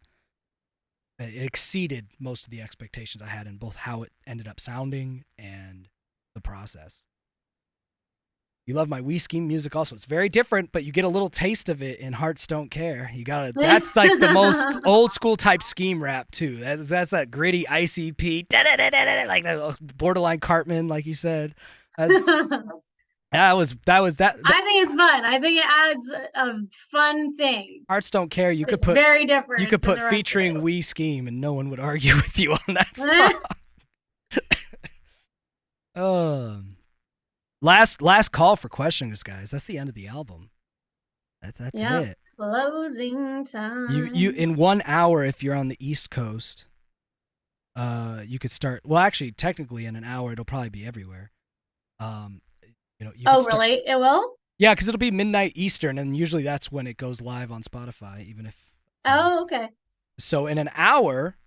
it exceeded most of the expectations I had in both how it ended up sounding and the process. You love my Wii Scheme music also. It's very different, but you get a little taste of it in Hearts Don't Care. You got it. That's like the most old school type Scheme rap too. That's that gritty ICP, like that borderline Cartman, like you said. That was that. I think it's fun. I think it adds a fun thing. Hearts Don't Care. You could It's put very different. You could put than the rest of featuring it. Wii Scheme, and no one would argue with you on that song. Last call for questions, guys. That's the end of the album. That's it. Closing time. You in 1 hour, if you're on the East Coast, you could start. Well, actually, technically, in an hour, it'll probably be everywhere. You know. Oh, really? It will? Yeah, because it'll be midnight Eastern, and usually that's when it goes live on Spotify. Even if. Oh, okay. So in an hour,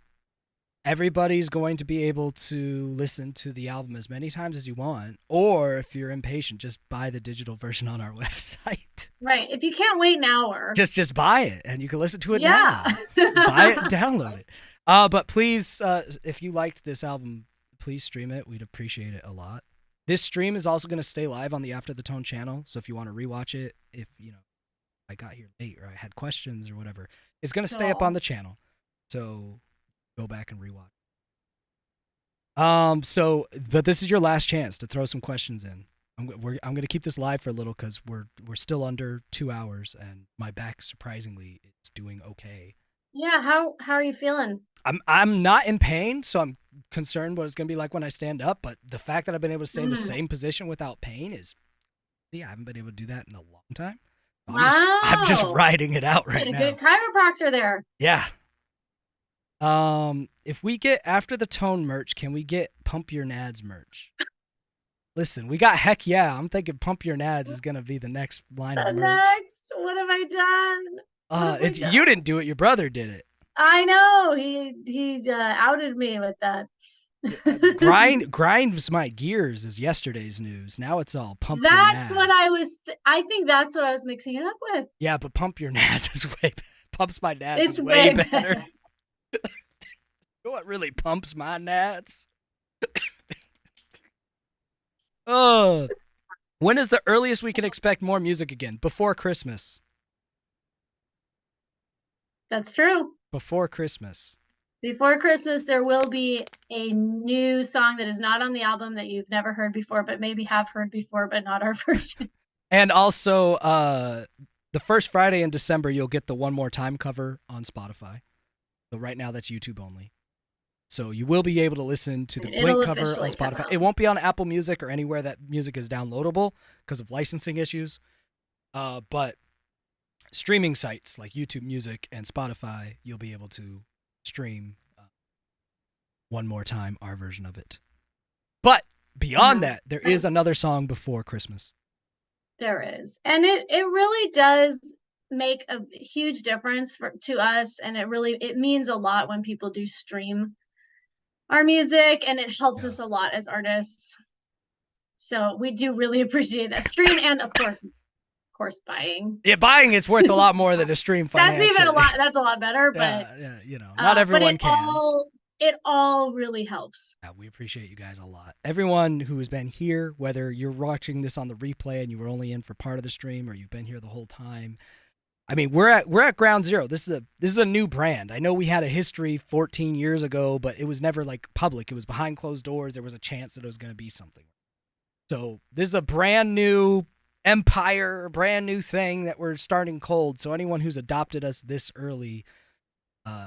everybody's going to be able to listen to the album as many times as you want, or if you're impatient, just buy the digital version on our website. Right. If you can't wait an hour, just buy it, and you can listen to it now. Buy it, download it. But please, if you liked this album, please stream it. We'd appreciate it a lot. This stream is also going to stay live on the After the Tone channel. So if you want to rewatch it, if I got here late or I had questions or whatever, it's going to stay up Cool. on the channel. So go back and rewatch. But this is your last chance to throw some questions in. I'm going to keep this live for a little because we're still under 2 hours and my back surprisingly is doing okay. Yeah, how are you feeling? I'm not in pain, so I'm concerned what it's going to be like when I stand up. But the fact that I've been able to stay in the same position without pain is, I haven't been able to do that in a long time. I'm just Wow. riding it out right now. Good chiropractor there. Yeah. If we get After the Tone merch, can we get Pump Your Nads merch? Listen, we got Heck Yeah. I'm thinking Pump Your Nads is gonna be the next line of merch. Next, what have I done? What have I done? You didn't do it. Your brother did it. I know he outed me with that. Grinds my gears is yesterday's news. Now it's all Pump Your Nads. That's what I was. I think that's what I was mixing it up with. Yeah, but Pump Your Nads is way better. Pumps my nads It's is way way better. You know what really pumps my nads? Oh, when is the earliest we can expect more music again? Before Christmas. That's true. Before Christmas. Before Christmas, there will be a new song that is not on the album that you've never heard before, but maybe have heard before, but not our version. And also, the first Friday in December, you'll get the One More Time cover on Spotify. So right now, that's YouTube only. So you will be able to listen to the It'll Blink cover on officially come Spotify. out. It won't be on Apple Music or anywhere that music is downloadable because of licensing issues. But streaming sites like YouTube Music and Spotify, you'll be able to stream One More Time, our version of it. But beyond that, there is another song before Christmas. There is. And it really does make a huge difference to us, and it means a lot when people do stream our music, and it helps us a lot as artists. So we do really appreciate that stream, and of course buying. Yeah, buying is worth a lot more than a stream financially. That's a lot better, but yeah, not everyone can. It all really helps. Yeah, we appreciate you guys a lot. Everyone who has been here, whether you're watching this on the replay and you were only in for part of the stream or you've been here the whole time. I mean, we're at ground zero. This is a new brand. I know we had a history 14 years ago, but it was never like public. It was behind closed doors. There was a chance that it was going to be something. So this is a brand new empire, a brand new thing that we're starting cold. So anyone who's adopted us this early,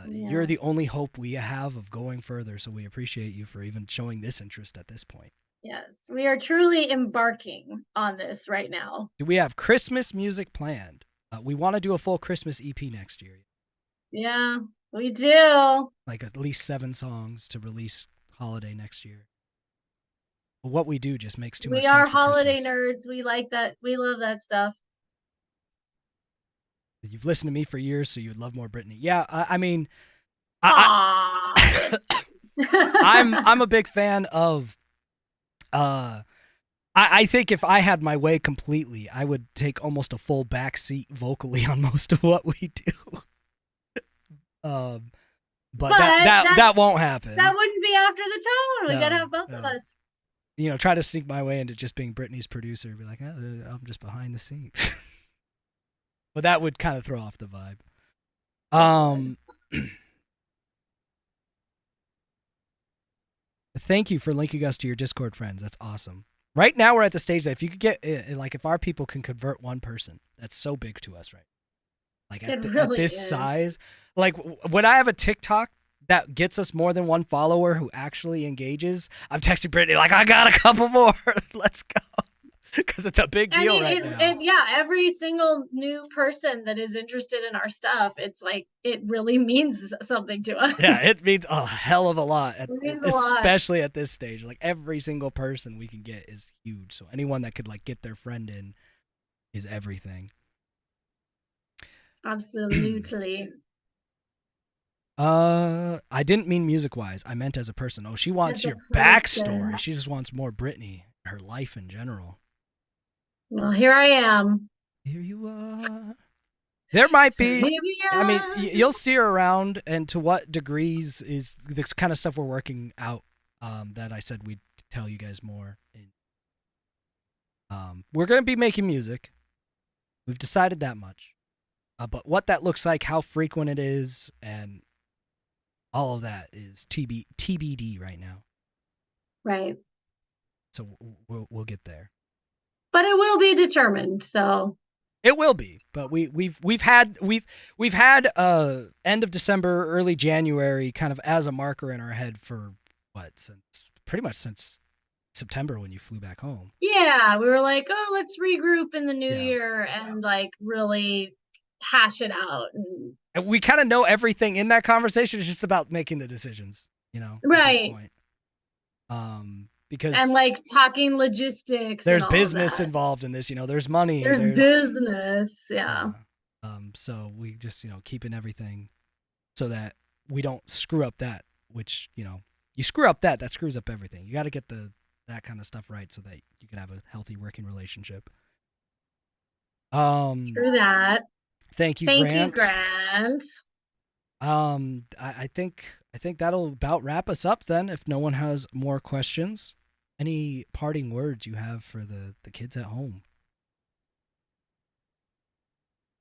you're the only hope we have of going further. So we appreciate you for even showing this interest at this point. Yes, we are truly embarking on this right now. Do we have Christmas music planned? We want to do a full Christmas EP next year. Yeah, we do. Like at least 7 songs to release holiday next year. But what we do just makes too much sense. We are for holiday Christmas. nerds. We like that. We love that stuff. You've listened to me for years, so you would love more Brittany. Yeah, I mean, Aww. I'm a big fan of. I think if I had my way completely, I would take almost a full back seat vocally on most of what we do. But that won't happen. That wouldn't be After the Tone. We gotta have both of us. You know, try to sneak my way into just being Brittany's producer. Be like, I'm just behind the scenes. But that would kind of throw off the vibe. Thank you for linking us to your Discord friends. That's awesome. Right now we're at the stage that if you could get, like, if our people can convert one person, that's so big to us, right? Like at this size. Like when I have a TikTok that gets us more than one follower who actually engages, I'm texting Brittany like, I got a couple more. Let's go. Because it's a big deal right now. Yeah, every single new person that is interested in our stuff, it's like, it really means something to us. Yeah, it means a hell of a lot, especially lot. at this stage. Like every single person we can get is huge. So anyone that could like get their friend in is everything. Absolutely. I didn't mean music-wise. I meant as a person. Oh, she wants your backstory. She just wants more Brittany, her life in general. Well, here I am. Here you are. There might be. I mean, you'll see her around, and to what degrees is this kind of stuff we're working out. That I said we'd tell you guys more We're going to be making music. We've decided that much. But what that looks like, how frequent it is, and all of that is TBD right now. Right. So we'll get there. But it will be determined. So it will be. But we've had end of December, early January kind of as a marker in our head for pretty much since September when you flew back home. Yeah, we were like, oh, let's regroup in the new year and like really hash it out. And we kind of know everything in that conversation. It's just about making the decisions, at right. this point. Because and like talking logistics. There's business involved in this, there's money. There's business, yeah. So we just, keeping everything so that we don't screw up that, which, you screw up that screws up everything. You got to get that kind of stuff right so that you can have a healthy working relationship. True that. Thank you, Grant. I think that'll about wrap us up then. If no one has more questions, any parting words you have for the kids at home?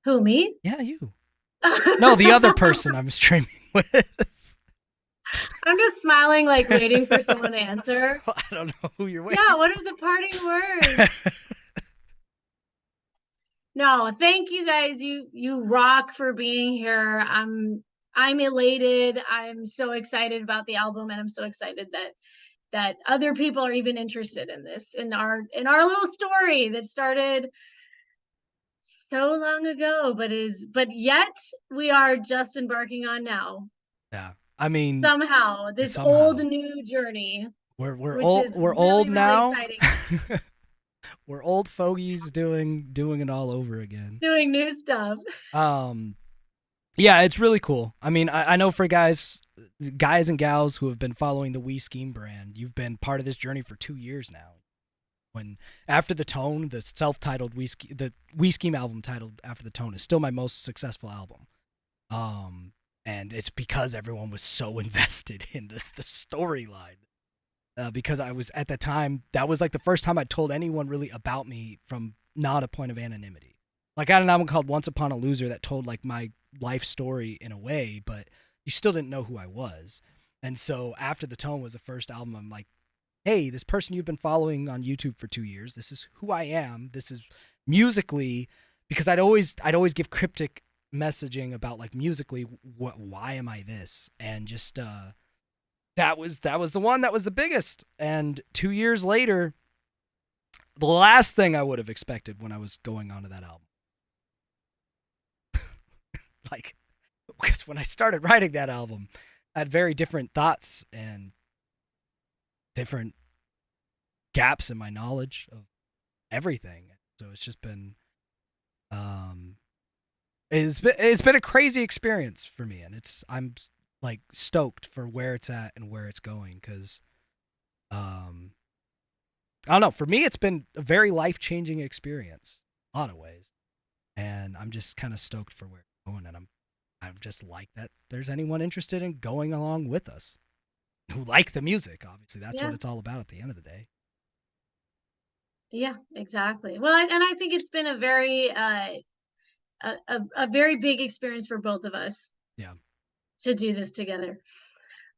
Who, me? Yeah, you. No, the other person I'm streaming with. I'm just smiling, like waiting for someone to answer. Well, I don't know who you're waiting. Yeah, what are the parting words? No, thank you guys. You rock for being here. I'm elated. I'm so excited about the album, and I'm so excited that other people are even interested in this, in our little story that started so long ago, but yet we are just embarking on now. Yeah, I mean, somehow old new journey. We're old now. Really we're old fogies doing it all over again. Doing new stuff. Yeah, it's really cool. I mean, I know for guys and gals who have been following the We Scheme brand, you've been part of this journey for 2 years now. When After the Tone, the self-titled the We Scheme album titled After the Tone is still my most successful album. And it's because everyone was so invested in the storyline. Because I was, at the time, that was like the first time I told anyone really about me from not a point of anonymity. Like, I had an album called Once Upon a Loser that told like my life story in a way, but you still didn't know who I was. And so After the Tone was the first album I'm like, hey, this person you've been following on YouTube for 2 years, this is who I am. This is musically, because I'd always give cryptic messaging about like musically, why am I this? And just that was the one that was the biggest. And 2 years later, the last thing I would have expected when I was going onto that album, like, because when I started writing that album, I had very different thoughts and different gaps in my knowledge of everything. So it's just been it's been a crazy experience for me, and I'm like stoked for where it's at and where it's going, because I don't know, for me it's been a very life-changing experience in a lot of ways, and I'm just kind of stoked for where it's going, and I'm just like that there's anyone interested in going along with us who like the music. Obviously that's what it's all about at the end of the day. Yeah, exactly. Well, and I think it's been a very a very big experience for both of us. Yeah. To do this together.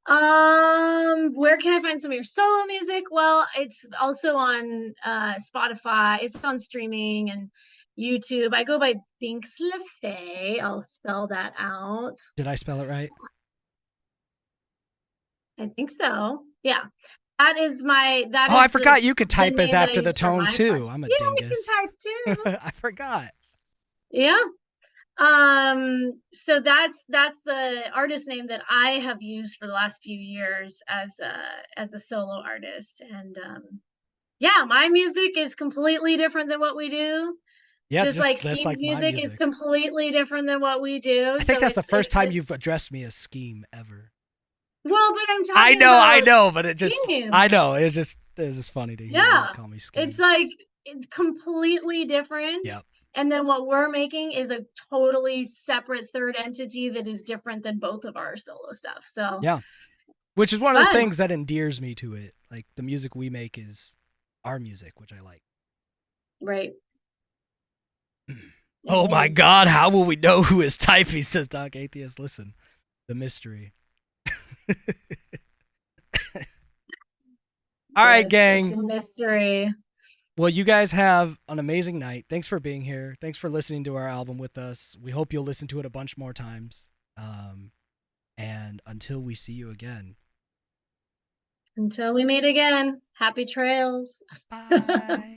Where can I find some of your solo music? Well, it's also on Spotify. It's on streaming and YouTube. I go by Binks LaFay. I'll spell that out. Did I spell it right? I think so. Yeah. That is my I forgot you could type as After the Tone too. I'm a dingus. I can type too. I forgot. Yeah. So that's the artist name that I have used for the last few years as a solo artist. And yeah, my music is completely different than what we do. Yeah, just like Scheme's music is completely different than what we do. I think that's the first time you've addressed me as Scheme ever. Well, but I'm talking I know, but it just Scheme. I know, it's just funny to hear you call me Scheme. It's like it's completely different. Yep. And then what we're making is a totally separate third entity that is different than both of our solo stuff. So yeah, which is one of the things that endears me to it. Like, the music we make is our music, which I like. Right. Oh It my is. God, how will we know who is typing? Says Doc Atheist. Listen, the mystery. All right, Yes, it's a gang. mystery. Well, you guys have an amazing night. Thanks for being here. Thanks for listening to our album with us. We hope you'll listen to it a bunch more times. And until we see you again. Until we meet again, happy trails. Bye.